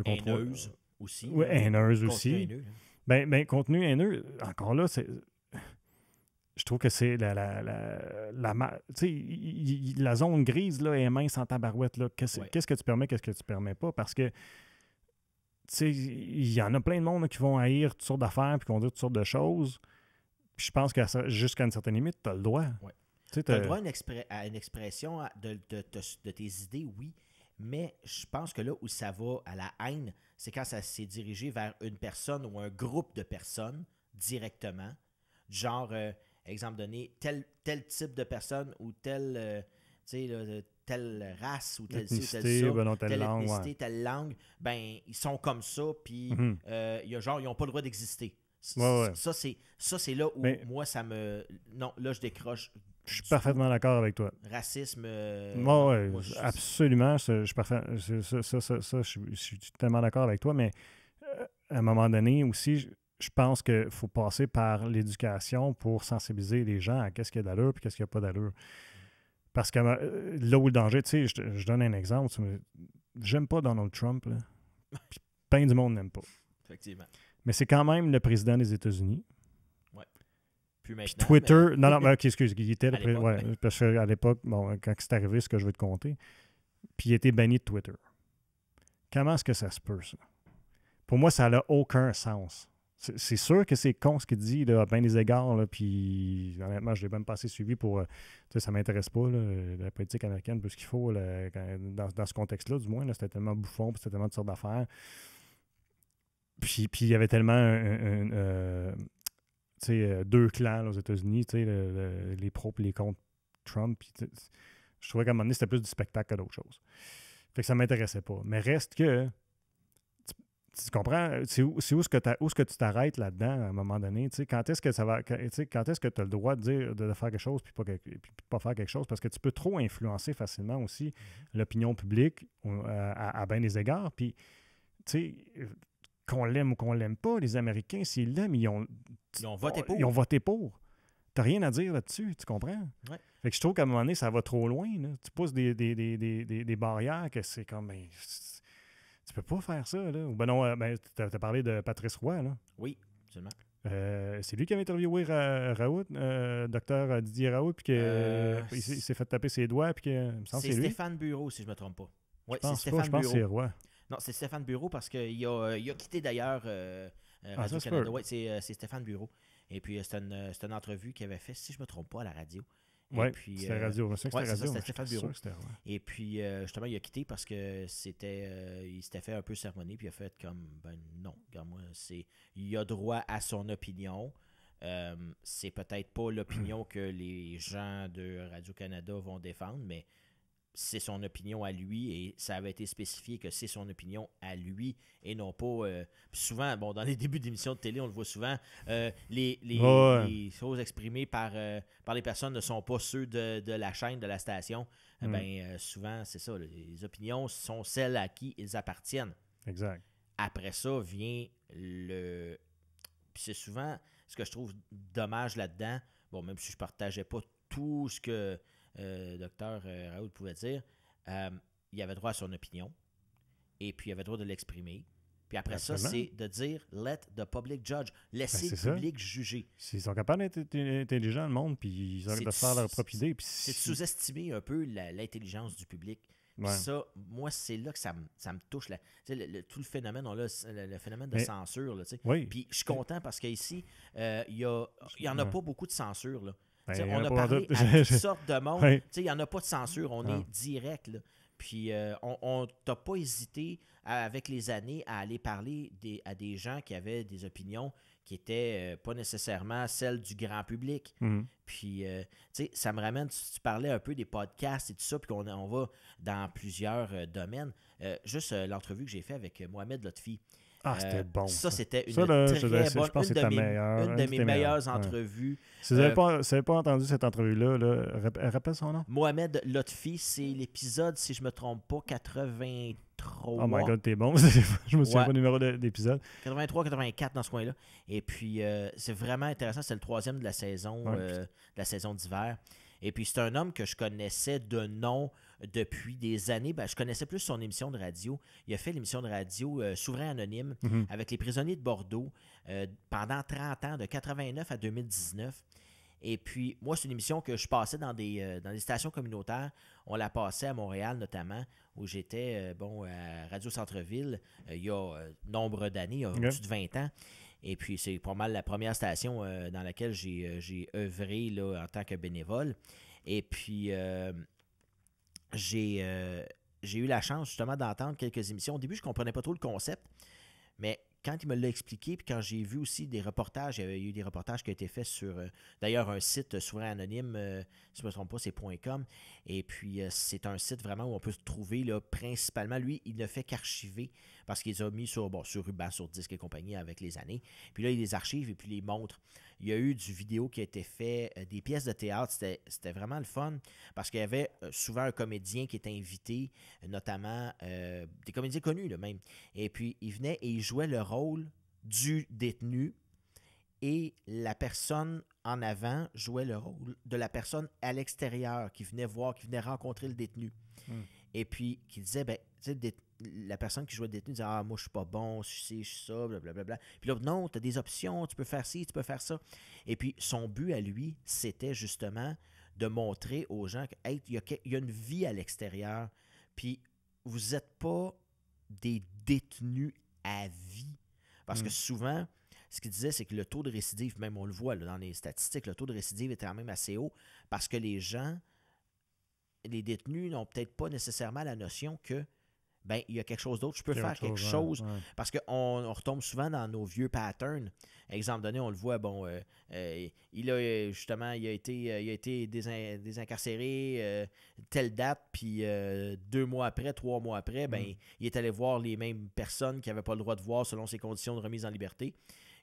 Haineuse aussi. Oui, haineuse aussi. Ben, contenu haineux, encore là, je trouve que c'est la zone grise là, est mince en tabarouette. Là. Qu'est-ce que tu permets, qu'est-ce que tu permets pas? Parce que il y en a plein de monde là, qui vont haïr toutes sortes d'affaires et qui vont dire toutes sortes de choses. Puis je pense que jusqu'à une certaine limite, tu as le droit. Ouais. Tu as le droit à une expression de tes idées, oui. Mais je pense que là où ça va à la haine, c'est quand ça s'est dirigé vers une personne ou un groupe de personnes directement. Genre, exemple donné, tel type de personne ou telle race ou telle ci ou telle ça, non, telle langue, ethnicité, telle langue, ben ils sont comme ça, puis ils n'ont pas le droit d'exister. Ouais. Ça, c'est là où moi, ça me... Non, là, je décroche. Je suis parfaitement d'accord avec toi. Racisme... absolument. Je suis tellement d'accord avec toi, mais à un moment donné aussi, je pense qu'il faut passer par l'éducation pour sensibiliser les gens à qu'est-ce qu'il y a d'allure et qu'est-ce qu'il n'y a pas d'allure. Parce que là où le danger, tu sais, je donne un exemple. J'aime pas Donald Trump, là. Puis plein du monde n'aime pas. Effectivement. Mais c'est quand même le président des États-Unis. Ouais. Puis maintenant. Puis Twitter. Mais... Non, mais OK, excuse. Il était le président. Ouais, parce qu'à l'époque, bon, quand c'est arrivé, ce que je veux te conter, puis il a été banni de Twitter. Comment est-ce que ça se peut, ça? Pour moi, ça n'a aucun sens. C'est sûr que c'est con ce qu'il dit là, à bien des égards, là, puis honnêtement, je l'ai même pas assez suivi pour... ça m'intéresse pas, là, la politique américaine, plus qu'il faut, là, dans ce contexte-là, du moins, là, c'était tellement bouffon, puis c'était tellement de sortes d'affaires. Puis il y avait tellement deux clans là, aux États-Unis, les pros et les contre Trump. Puis, je trouvais qu'à un moment donné, c'était plus du spectacle que d'autres choses. Fait que ça m'intéressait pas. Mais reste que... Tu comprends? C'est où est-ce que tu t'arrêtes là-dedans à un moment donné? Quand est-ce que ça va. Quand est-ce que tu as le droit de dire de faire quelque chose puis pas faire quelque chose? Parce que tu peux trop influencer facilement aussi l'opinion publique à bien des égards. Puis, tu sais, qu'on l'aime ou qu'on l'aime pas, les Américains, s'ils l'aiment, ils ont voté pour. Ils ont voté pour. T'as rien à dire là-dessus, tu comprends? Ouais. Fait que je trouve qu'à un moment donné, ça va trop loin. Là. Tu pousses des barrières que c'est comme... tu peux pas faire ça, là. Ben non, tu as parlé de Patrice Roy, là. Oui, absolument. C'est lui qui avait interviewé Raoult, docteur Didier Raoult, puis qu'il s'est fait taper ses doigts, puis que, il me semble que c'est lui. C'est Stéphane Bureau, si je ne me trompe pas. Oui, c'est Stéphane Bureau. Je pense que c'est Roy. Non, c'est Stéphane Bureau parce qu'il a quitté d'ailleurs Radio-Canada. Oui, c'est Stéphane Bureau. Et puis, c'est une entrevue qu'il avait fait, si je ne me trompe pas, à la radio. Oui, c'était radio. Je sais que c'était radio. C'était Stéphane Bureau. Et puis, justement, il a quitté parce que il s'était fait un peu sermonner, puis il a fait comme, ben non, regarde-moi, il a droit à son opinion. C'est peut-être pas l'opinion que les gens de Radio-Canada vont défendre, mais c'est son opinion à lui et ça avait été spécifié que c'est son opinion à lui et non pas... souvent, bon, dans les débuts d'émissions de télé, on le voit souvent, les choses exprimées par les personnes ne sont pas ceux de la chaîne, de la station. Souvent, c'est ça, les opinions sont celles à qui ils appartiennent. Exact. Après ça vient le... Puis c'est souvent ce que je trouve dommage là-dedans, bon, même si je ne partageais pas tout ce que... docteur Raoult pouvait dire, il avait droit à son opinion et puis il avait droit de l'exprimer. Puis après ça, c'est de dire « let the public judge », laisser le public juger. S'ils sont capables d'être intelligents, le monde, puis ils ont de faire leur propre idée. C'est de sous-estimer un peu l'intelligence du public. Puis ça, moi, c'est là que ça me touche. Tout le phénomène, le phénomène de censure. Là, puis je suis content parce qu'ici, il n'y en a pas beaucoup de censure. Là. On a parlé à toutes sortes de monde. Il n'y en a pas de censure. On est direct. Là. Puis on n'a pas hésité avec les années à aller parler à des gens qui avaient des opinions qui n'étaient pas nécessairement celles du grand public. Puis ça me ramène, tu parlais un peu des podcasts et tout ça, puis qu'on va dans plusieurs domaines. Juste l'entrevue que j'ai faite avec Mohamed Lotfi. C'était bon. Ça, c'était une très bonne, une de mes meilleures entrevues. Si vous n'avez pas entendu cette entrevue-là, rappelle son nom. Mohamed Lotfi, c'est l'épisode, si je ne me trompe pas, 83. Oh my God, t'es bon. Je me souviens pas du numéro d'épisode. 83-84 dans ce coin-là. Et puis, c'est vraiment intéressant. C'est le 3e de la saison d'hiver. Et puis, c'est un homme que je connaissais de nom depuis des années. Je connaissais plus son émission de radio. Il a fait l'émission de radio Souverain Anonyme avec les prisonniers de Bordeaux pendant 30 ans, de 89 à 2019. Et puis, moi, c'est une émission que je passais dans des stations communautaires. On la passait à Montréal, notamment, où j'étais à Radio Centre-Ville il y a nombre d'années, il y a au-dessus de 20 ans. Et puis, c'est pas mal la première station dans laquelle j'ai œuvré là, en tant que bénévole. Et puis, j'ai j'ai eu la chance justement d'entendre quelques émissions. Au début, je ne comprenais pas trop le concept, mais quand il me l'a expliqué, puis quand j'ai vu aussi des reportages, il y a eu des reportages qui ont été faits sur, d'ailleurs, un site souverain anonyme, si je ne me trompe pas, c'est .com, et puis c'est un site vraiment où on peut se trouver, là, principalement, lui, il ne fait qu'archiver, parce qu'il les a mis sur ruban, sur disque et compagnie avec les années, puis là, il les archive et puis les montre. Il y a eu du vidéo qui a été fait, des pièces de théâtre, c'était vraiment le fun, parce qu'il y avait souvent un comédien qui était invité, notamment des comédiens connus, là, même, et puis il venait et il jouait le rôle du détenu et la personne en avant jouait le rôle de la personne à l'extérieur qui venait voir, qui venait rencontrer le détenu. Et puis qui disait, ben, tu sais, la personne qui jouait le détenu disait, ah, moi je suis pas bon, je suis ça, blablabla. Puis là, non, tu as des options, tu peux faire ci, tu peux faire ça. Et puis son but à lui, c'était justement de montrer aux gens qu'il hey, y a une vie à l'extérieur, puis vous n'êtes pas des détenus à vie. Parce que souvent, ce qu'il disait, c'est que le taux de récidive, même on le voit là, dans les statistiques, le taux de récidive est quand même assez haut parce que les gens, les détenus n'ont peut-être pas nécessairement la notion que ben il y a quelque chose d'autre, je peux faire quelque chose. Ouais. Parce qu'on retombe souvent dans nos vieux patterns. Exemple donné, on le voit, bon, il a justement, il a été désincarcéré telle date, puis 2 mois après, 3 mois après, ben il est allé voir les mêmes personnes qui n'avaient pas le droit de voir selon ses conditions de remise en liberté.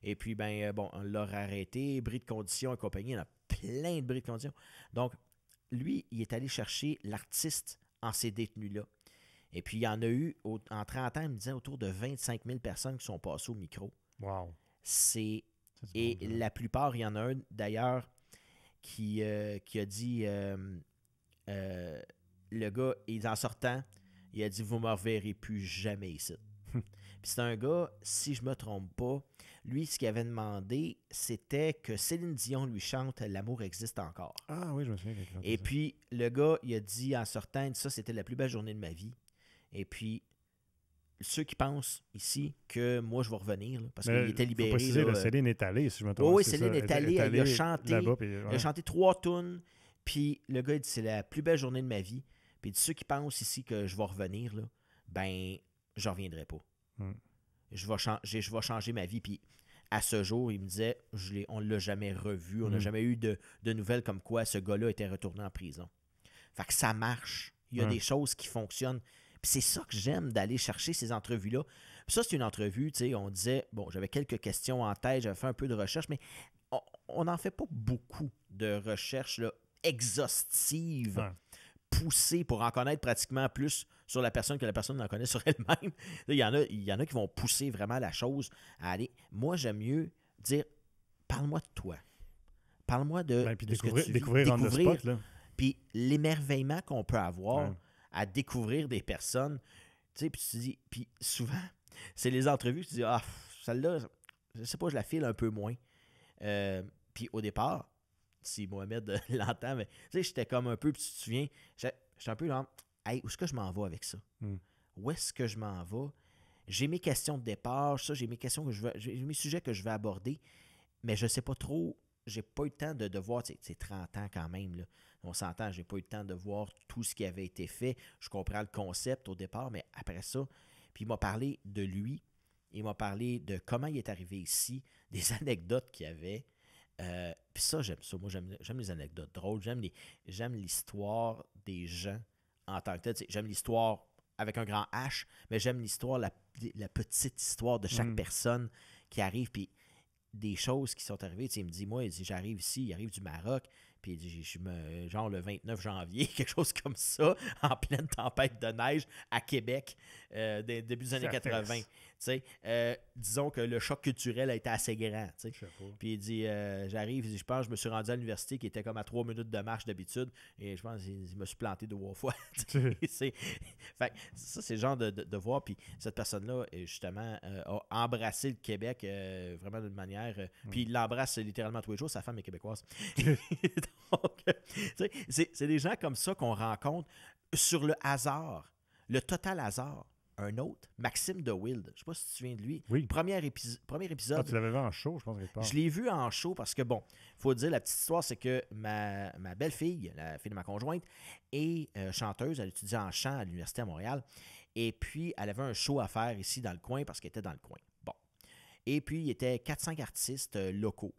Et puis, ben bon, on l'a arrêté, bris de conditions et compagnie, il y en a plein de bris de conditions. Donc, lui, il est allé chercher l'artiste en ces détenus-là. Et puis, il y en a eu, en 30 ans, il me disait autour de 25 000 personnes qui sont passées au micro. Wow. Et bon, la plupart, il y en a un, d'ailleurs, qui a dit, le gars, en sortant, il a dit, vous ne me reverrez plus jamais ici. Puis c'est un gars, si je ne me trompe pas, lui, ce qu'il avait demandé, c'était que Céline Dion lui chante « L'amour existe encore ». Ah oui, je me souviens. Et puis, le gars, il a dit en sortant, ça, c'était la plus belle journée de ma vie. Et puis, ceux qui pensent ici que moi, je vais revenir, là, parce qu'il était libéré. Il faut préciser, Céline est allée, si je me trompe. Oui, Céline est allée, il a chanté. Il a chanté 3 tunes. Puis le gars, il dit, c'est la plus belle journée de ma vie. Puis il dit, ceux qui pensent ici que je vais revenir, là, ben, je ne reviendrai pas. Je vais changer ma vie. Puis à ce jour, il me disait, on ne l'a jamais revu. On n'a jamais eu de nouvelles comme quoi ce gars-là était retourné en prison. Fait que ça marche. Il y a des choses qui fonctionnent. Puis c'est ça que j'aime, d'aller chercher ces entrevues-là. Puis ça, c'est une entrevue, tu sais, on disait, bon, j'avais quelques questions en tête, j'avais fait un peu de recherche, mais on n'en fait pas beaucoup de recherches là, exhaustives, poussées pour en connaître pratiquement plus sur la personne que la personne en connaît sur elle-même. Il y en a qui vont pousser vraiment la chose à aller. Moi, j'aime mieux dire, parle-moi de toi. Parle-moi de, puis ce que tu vis. Découvrir on the spot, là. Puis l'émerveillement qu'on peut avoir à découvrir des personnes, tu sais, puis tu dis, puis souvent, c'est les entrevues, tu dis, ah, celle-là, je sais pas, je la file un peu moins. Puis au départ, si Mohamed l'entend, mais tu sais, j'étais comme un peu, puis tu te souviens, j'étais un peu genre, hey, où est-ce que je m'en vais avec ça? Où est-ce que je m'en vais? J'ai mes questions de départ, ça, j'ai mes questions j'ai mes sujets que je vais aborder, mais je sais pas trop. J'ai pas eu le temps de voir, c'est 30 ans quand même, là. On s'entend, j'ai pas eu le temps de voir tout ce qui avait été fait. Je comprends le concept au départ, mais après ça, puis il m'a parlé de lui, il m'a parlé de comment il est arrivé ici, des anecdotes qu'il y avait. Puis ça, j'aime ça. Moi, j'aime les anecdotes drôles, j'aime l'histoire des gens en tant que tel. J'aime l'histoire avec un grand H, mais j'aime l'histoire, la petite histoire de chaque personne qui arrive, puis des choses qui sont arrivées. Il me dit, moi, j'arrive ici, il arrive du Maroc, puis il dit, genre le 29 janvier, quelque chose comme ça, en pleine tempête de neige à Québec, début des années 80. Disons que le choc culturel a été assez grand. Puis il dit, j'arrive, je pense, je me suis rendu à l'université qui était comme à 3 minutes de marche d'habitude, et je pense qu'il me suis planté 2 fois. Fait ça, c'est le genre de voir, puis cette personne-là, justement, a embrassé le Québec vraiment d'une manière. Puis il l'embrasse littéralement tous les jours, sa femme est québécoise. Donc, c'est des gens comme ça qu'on rencontre sur le hasard, le total hasard. un autre, Maxime de Wild. Je ne sais pas si tu te souviens de lui. Oui. Premier épisode. Ah, tu l'avais vu en show, je pense, quelque part. Je l'ai vu en show parce que, bon, il faut dire, la petite histoire, c'est que ma belle-fille, la fille de ma conjointe, est chanteuse. Elle étudie en chant à l'Université à Montréal. Et puis, elle avait un show à faire ici dans le coin parce qu'elle était dans le coin. Bon. Et puis, il y était 4-5 artistes locaux.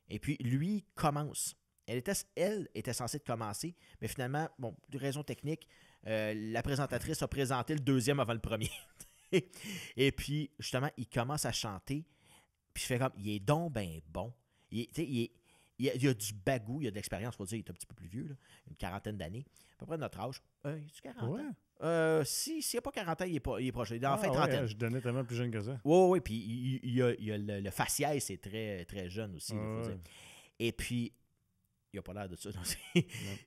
Et puis, lui commence. Elle était censée de commencer, mais finalement, bon, de raisons techniques, la présentatrice a présenté le deuxième avant le premier. Et puis, justement, il commence à chanter. Puis je fais comme, il est donc ben bon. Il y a du bagou, il y a de l'expérience, il faut dire, il est un petit peu plus vieux, là, une quarantaine d'années, à peu près de notre âge. Il a 40 ans? S'il n'y a pas 40 ans, il est proche. Il est en fin trentaine. Je donnais tellement plus jeune que ça. Oui, puis il y a le faciès, c'est très, très jeune aussi, faut dire. Et puis, il n'a pas l'air de ça.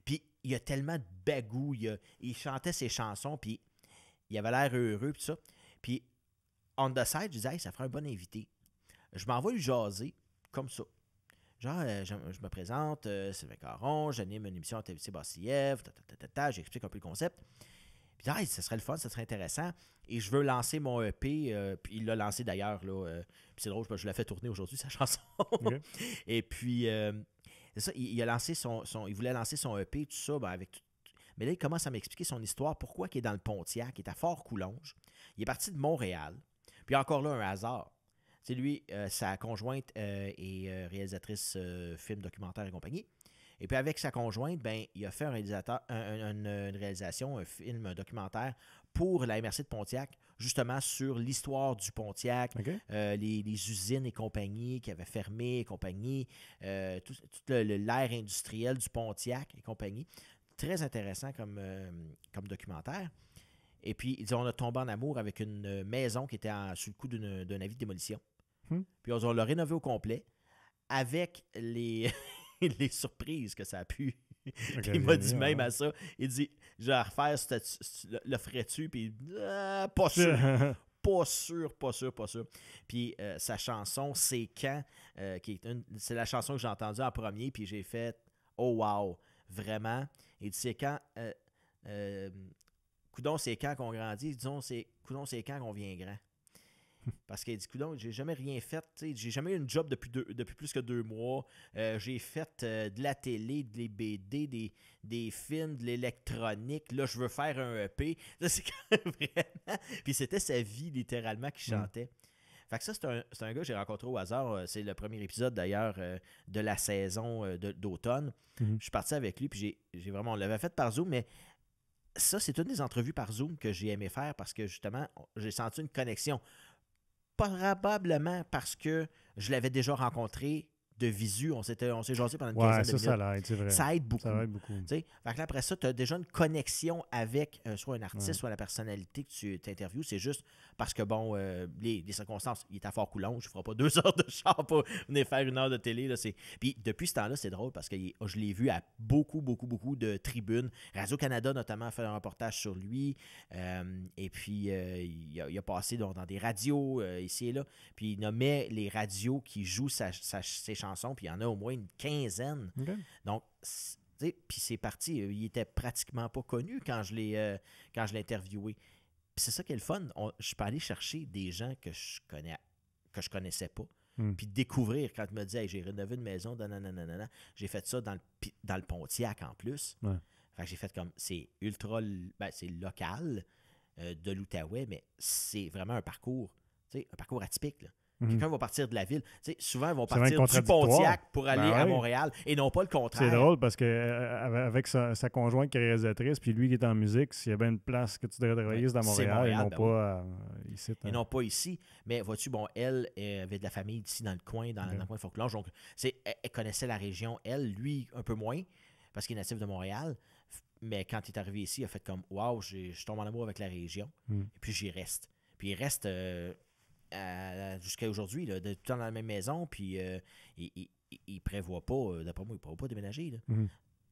Puis, il y a tellement de bagou. Il chantait ses chansons, puis il avait l'air heureux, puis ça. Puis, on the side, je disais, hey, ça ferait un bon invité. Je m'en vais lui jaser, comme ça. Genre, je me présente, Sylvain Caron, j'anime une émission à TVC Bastillev, j'explique un peu le concept. Puis, hey, ça serait le fun, ça serait intéressant. Et je veux lancer mon EP, puis il l'a lancé d'ailleurs, là. Puis c'est drôle, je l'ai fait tourner aujourd'hui, sa chanson. Okay. Et puis, c'est ça, il voulait lancer son EP, tout ça, mais là, il commence à m'expliquer son histoire, pourquoi il est dans le Pontiac, il est à Fort-Coulonge. Il est parti de Montréal. Puis encore là, un hasard. C'est lui, sa conjointe est réalisatrice film, documentaire et compagnie. Et puis avec sa conjointe, il a fait une réalisation, un film, un documentaire pour la MRC de Pontiac, justement sur l'histoire du Pontiac, okay. Les usines et compagnie qui avaient fermé et compagnie, tout l'ère industrielle du Pontiac et compagnie. Très intéressant comme documentaire. Et puis, on a tombé en amour avec une maison qui était sous le coup d'un avis de démolition. Puis on l'a rénové au complet avec les surprises que ça a pu. Okay, il m'a dit même à ça. Il dit, je vais refaire, le ferais-tu? Puis pas sûr. Pas sûr. Puis sa chanson, C'est quand, c'est la chanson que j'ai entendue en premier, puis j'ai fait, oh wow, vraiment. Il dit, c'est quand, coudon, c'est quand qu'on grandit? Disons, coudon, c'est quand qu'on vient grand? Parce qu'il dit, coudon, j'ai jamais rien fait. J'ai jamais eu une job depuis plus que 2 mois. J'ai fait de la télé, des BD, des films, de l'électronique. Là, je veux faire un EP. Là, c'est quand même vraiment. Puis c'était sa vie, littéralement, qui chantait. Fait que ça, c'est un gars que j'ai rencontré au hasard. C'est le premier épisode, d'ailleurs, de la saison d'automne. Je suis parti avec lui, puis j'ai vraiment... On l'avait fait par Zoom, mais ça, c'est une des entrevues par Zoom que j'ai aimé faire parce que, justement, j'ai senti une connexion. Probablement parce que je l'avais déjà rencontré de visu. On s'est jasé pendant une quinzaine de minutes. Ça l'aide, c'est vrai. Ça aide beaucoup. Ça aide beaucoup. Fait que là, après ça, tu as déjà une connexion avec soit un artiste, soit la personnalité que tu t'interviews. C'est juste parce que, bon, les circonstances, il est à Fort-Coulonge, je ne ferai pas 2 heures de char pour venir faire 1 heure de télé. Là, Puis depuis ce temps-là, c'est drôle parce que je l'ai vu à beaucoup de tribunes. Radio-Canada, notamment, a fait un reportage sur lui. Et puis, il a passé dans des radios ici et là. Puis il nommait les radios qui jouent ses chansons, puis il y en a au moins une quinzaine. Okay. Donc, puis c'est parti. Il était pratiquement pas connu quand je l'ai interviewé. Puis c'est ça qui est le fun. Je peux aller chercher des gens que je connaissais pas. Puis découvrir quand il me dit hey, j'ai rénové une maison, j'ai fait ça dans le Pontiac en plus. Ouais. Fait que j'ai fait comme c'est ultra, c'est local de l'Outaouais, mais c'est vraiment un parcours atypique. Là. Quelqu'un va partir de la ville. T'sais, souvent, ils vont partir du Pontiac pour aller à Montréal et non pas le contraire. C'est drôle parce qu'avec sa conjointe qui est réalisatrice puis lui qui est en musique, s'il y a bien une place que tu devrais travailler, c'est dans Montréal et non pas ici. Et non pas ici. Mais vois-tu, bon, elle avait de la famille ici dans le coin, dans le coin de Fort-Coulonge. Donc, elle connaissait la région. Elle, lui, un peu moins parce qu'il est natif de Montréal. Mais quand il est arrivé ici, il a fait comme « Wow, je tombe en amour avec la région. » Et puis, j'y reste. Puis, il reste... jusqu'à aujourd'hui, là, de tout le temps dans la même maison, puis il prévoit pas, d'après moi, il ne prévoit pas déménager. Là.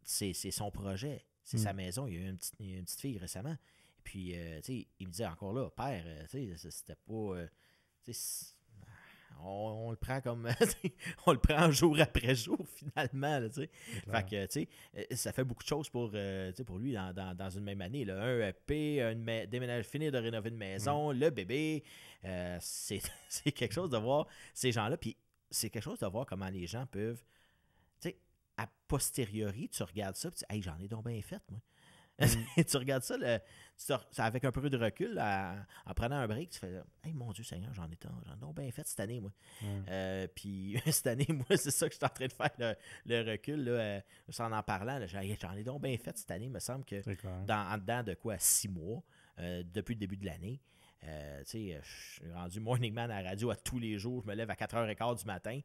C'est son projet, c'est sa maison. Il y a eu une petite fille récemment. Et puis, il me disait encore là, père, c'était pas. on le prend comme on le prend jour après jour finalement là, fait que ça fait beaucoup de choses pour lui dans une même année là. Un EP, finir de rénover une maison, le bébé, c'est quelque chose de voir ces gens-là, puis c'est quelque chose de voir comment les gens peuvent, a posteriori tu regardes ça, puis hey, j'en ai donc bien fait moi. Tu regardes ça avec un peu de recul, en prenant un break, tu fais hey, mon Dieu Seigneur, j'en ai donc bien fait cette année, moi. Puis cette année, moi, c'est ça que je suis en train de faire, le recul, là, en parlant. Là, j'en ai donc bien fait cette année. Il me semble que en dedans de quoi, 6 mois, depuis le début de l'année. Je suis rendu morning man à la radio à tous les jours. Je me lève à 4h15 du matin,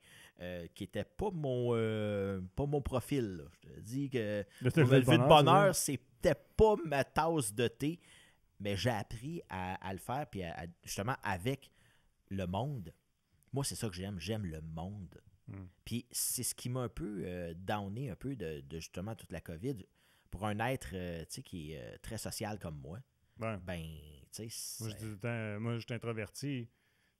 qui n'était pas mon profil. Là. Je te dis que me lever de bonne heure, c'était pas ma tasse de thé, mais j'ai appris à le faire, puis justement avec le monde. Moi, c'est ça que j'aime le monde. Puis c'est ce qui m'a un peu downé un peu de justement toute la COVID. Pour un être qui est très social comme moi, ben, tu sais... Moi, je suis introverti.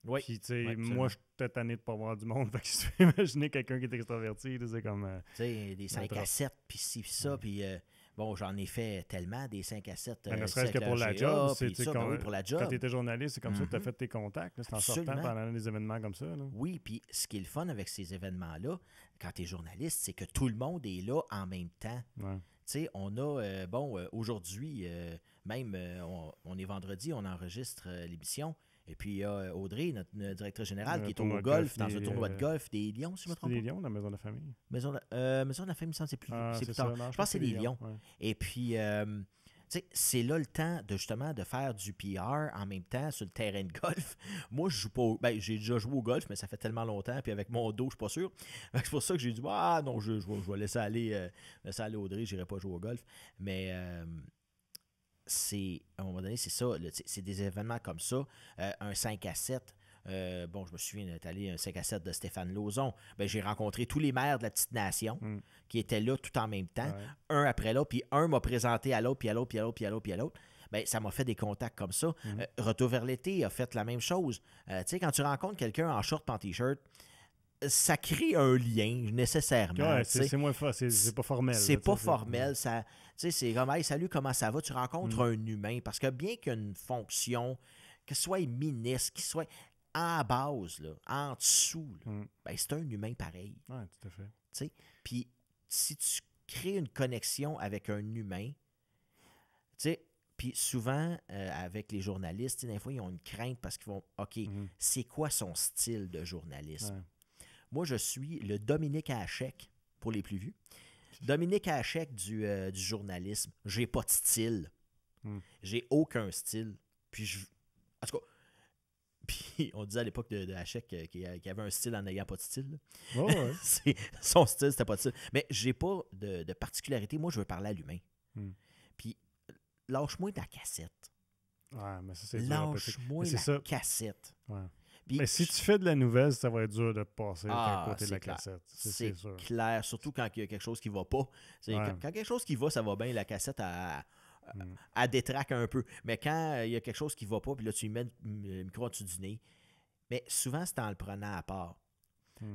Oui. Puis, tu sais, moi, je suis tanné de pas voir du monde. Fait que si tu peux imaginer quelqu'un qui est extraverti, c'est comme... tu sais, des 5 à 7, puis ci, puis ça, puis... bon, j'en ai fait tellement, des 5 à 7. Ne serait-ce que pour la job. Pour la job. Quand tu étais journaliste, c'est comme ça que tu as fait tes contacts. C'est en sortant pendant des événements comme ça. Là. Oui, puis ce qui est le fun avec ces événements-là, quand tu es journaliste, c'est que tout le monde est là en même temps. Ouais. Tu sais, on a, aujourd'hui, même, on est vendredi, on enregistre l'émission. Et puis, il y a Audrey, notre directrice générale, qui est au golf, dans un tournoi de golf des Lions, si je me trompe pas. C'est des Lions, la Maison de la Famille. Maison de la Famille, c'est plus tard. Je pense que c'est des Lions. Ouais. Et puis, c'est là le temps de faire du PR en même temps sur le terrain de golf. Moi, je joue pas. J'ai déjà joué au golf, mais ça fait tellement longtemps. Puis avec mon dos, je suis pas sûr. C'est pour ça que j'ai dit non, je vais laisser aller Audrey, je n'irai pas jouer au golf. Mais à un moment donné, c'est ça. C'est des événements comme ça. Un 5 à 7. Je me souviens d'être allé à un 5 à 7 de Stéphane Lauzon. J'ai rencontré tous les maires de la petite nation qui étaient là tout en même temps, un après l'autre, puis un m'a présenté à l'autre, puis à l'autre, puis à l'autre, puis à l'autre, puis à l'autre. Ça m'a fait des contacts comme ça. Retour vers l'été a fait la même chose. Quand tu rencontres quelqu'un en short, en t-shirt, ça crée un lien nécessairement. Ouais, c'est moins c'est pas formel. C'est pas formel. C'est comme hey, salut, comment ça va? Tu rencontres un humain. Parce que bien qu'il y ait une fonction, que ce soit ministre, qu'il soit en base, là, en dessous, c'est un humain pareil. Oui, tout à fait. Puis si tu crées une connexion avec un humain, puis souvent, avec les journalistes, des fois, ils ont une crainte parce qu'ils vont OK, c'est quoi son style de journalisme? Ouais. Moi, je suis le Dominique Hachek, pour les plus vieux. Dominique Hachek du journalisme. J'ai pas de style. J'ai aucun style. En tout cas, puis on disait à l'époque de Hachek qu'il avait un style en n'ayant pas de style. Oh ouais. Son style, c'était pas de style. Mais j'ai pas de particularité. Moi, je veux parler à l'humain. Puis, lâche-moi ta cassette. Ouais, mais ça, c'est lâche-moi la cassette. Ouais. Puis, mais si tu fais de la nouvelle, ça va être dur de passer à côté de la cassette. C'est sûr. Clair, surtout quand il y a quelque chose qui va pas. Quand quelque chose qui va, ça va bien, la cassette elle détraque un peu. Mais quand il y a quelque chose qui va pas, puis là, tu lui mets le micro en dessous du nez. Mais souvent, c'est en le prenant à part.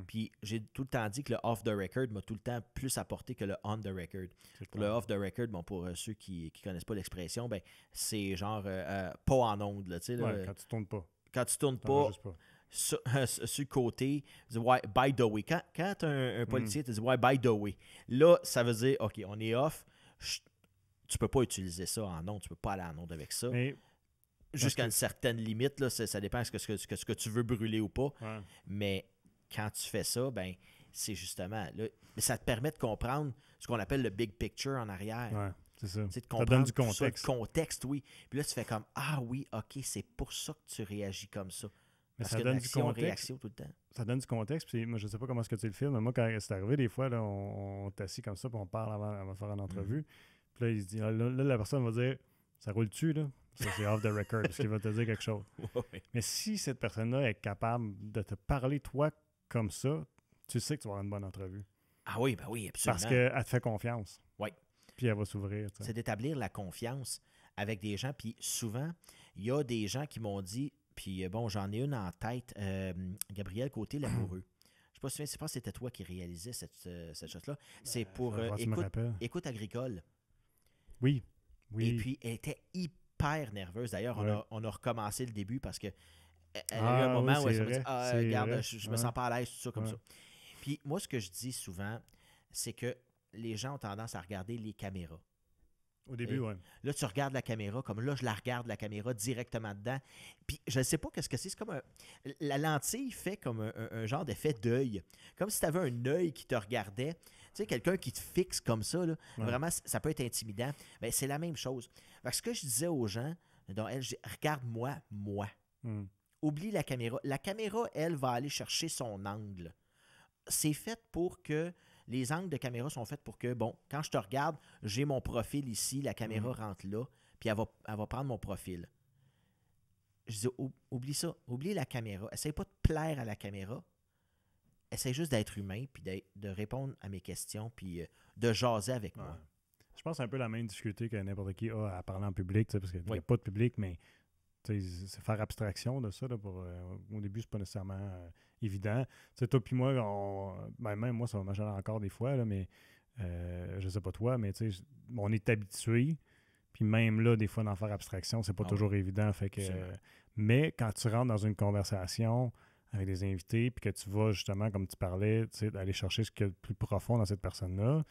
Puis j'ai tout le temps dit que le off the record m'a tout le temps plus apporté que le on the record. Pour le off the record, pour ceux qui connaissent pas l'expression, c'est genre pas en onde. Là, quand tu tournes pas. Quand tu tournes pas. Sur le côté, tu dis ouais, by the way. Quand un policier te dit ouais, by the way, là, ça veut dire OK, on est off. Tu peux pas utiliser ça en onde, tu peux pas aller en onde avec ça. Mais, jusqu'à une certaine limite, là, ça dépend de ce que tu veux brûler ou pas. Ouais. Mais quand tu fais ça, c'est justement là, ça te permet de comprendre ce qu'on appelle le big picture en arrière. Ouais, c'est ça. De comprendre ça donne du contexte. Ça, le contexte, oui. Puis là, tu fais comme ah oui, OK, c'est pour ça que tu réagis comme ça. Mais parce ça donne du contexte. Réaction tout le temps. Ça donne du contexte. Puis moi, je sais pas comment est-ce que tu le filmes, mais moi, quand c'est arrivé, des fois, là, on t'assit comme ça, puis on parle avant de faire une entrevue. Puis là, il se dit, là, la personne va dire, ça roule-tu, là? Ça, c'est off the record, parce qu'il va te dire quelque chose. Ouais. Mais si cette personne-là est capable de te parler, toi, comme ça, tu sais que tu vas avoir une bonne entrevue. Ah oui, oui, absolument. Parce qu'elle te fait confiance. Oui. Puis elle va s'ouvrir. C'est d'établir la confiance avec des gens. Puis souvent, il y a des gens qui m'ont dit, Puis bon, j'en ai une en tête. Gabriel Côté-Lamoureux. Je ne sais pas si c'était toi qui réalisais cette chose-là. C'est pour Écoute agricole. Oui. Et puis, elle était hyper nerveuse. D'ailleurs, on a recommencé le début parce que elle a eu un moment où elle se dit regarde, je me sens pas à l'aise, tout ça comme ça. Puis moi, ce que je dis souvent, c'est que les gens ont tendance à regarder les caméras. Au début, oui. Là, tu regardes la caméra, comme là, je la regarde, la caméra, directement dedans. Puis, je ne sais pas qu'est-ce que c'est. C'est comme la lentille fait comme un genre d'effet d'œil. Comme si tu avais un œil qui te regardait. Tu sais, quelqu'un qui te fixe comme ça, là, vraiment, ça peut être intimidant. Bien, c'est la même chose. Parce que ce que je disais aux gens, donc, je dis, regarde-moi, moi. Oublie la caméra. La caméra, elle, va aller chercher son angle. C'est fait pour que... Les angles de caméra sont faits pour que, bon, quand je te regarde, j'ai mon profil ici, la caméra rentre là, puis elle va prendre mon profil. Je dis, oublie ça, oublie la caméra. Essaye pas de plaire à la caméra. Essaye juste d'être humain, puis de répondre à mes questions, puis de jaser avec moi. Je pense que c'est un peu la même difficulté que n'importe qui a à parler en public, parce qu'il n'y a pas de public, mais c'est faire abstraction de ça. Là, au début, c'est pas nécessairement évident. T'sais, toi puis moi, même moi, ça va m'acheter encore des fois, là, mais je sais pas toi, mais on est habitué. Puis même là, des fois, d'en faire abstraction, c'est pas toujours évident. Fait que, mais quand tu rentres dans une conversation avec des invités, puis que tu vas justement, comme tu parlais, aller chercher ce qu'il y a de plus profond dans cette personne-là,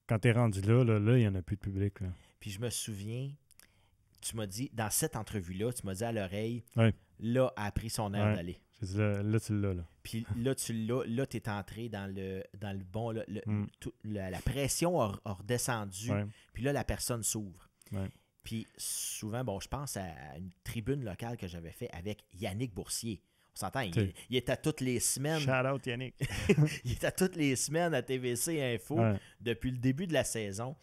quand tu es rendu là, il n'y en a plus de public. Là. Puis je me souviens... Tu m'as dit, dans cette entrevue-là, tu m'as dit à l'oreille, là, elle a pris son air d'aller. J'ai dit, là, tu l'as. Là. Puis là, tu l'as. Là, tu es entré dans le bon. Là, la pression a redescendu. Puis là, la personne s'ouvre. Puis souvent, bon, je pense à une tribune locale que j'avais fait avec Yannick Boursier. On s'entend, il était toutes les semaines. Shout out, Yannick. Il était toutes les semaines à TVC Info depuis le début de la saison.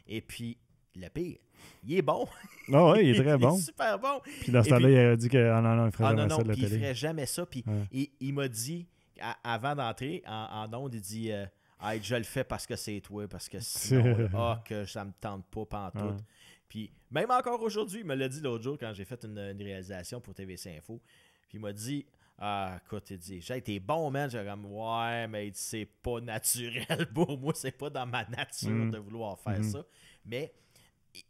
Et puis, le pire, il est bon. Ah oui, il est très bon. Il est super bon. Puis dans ce temps-là, il a dit que non, il ferait jamais ça de la télé. Il ferait jamais ça. Puis il m'a dit, avant d'entrer en ondes, il dit je le fais parce que c'est toi, parce que sinon, que ça me tente pas pantoute. Puis même encore aujourd'hui, il me l'a dit l'autre jour quand j'ai fait une réalisation pour TVC Info. Puis il m'a dit écoute, il dit, j'ai été bon, man. J'ai comme, ouais, mais c'est pas naturel pour moi. C'est pas dans ma nature de vouloir faire ça. Mais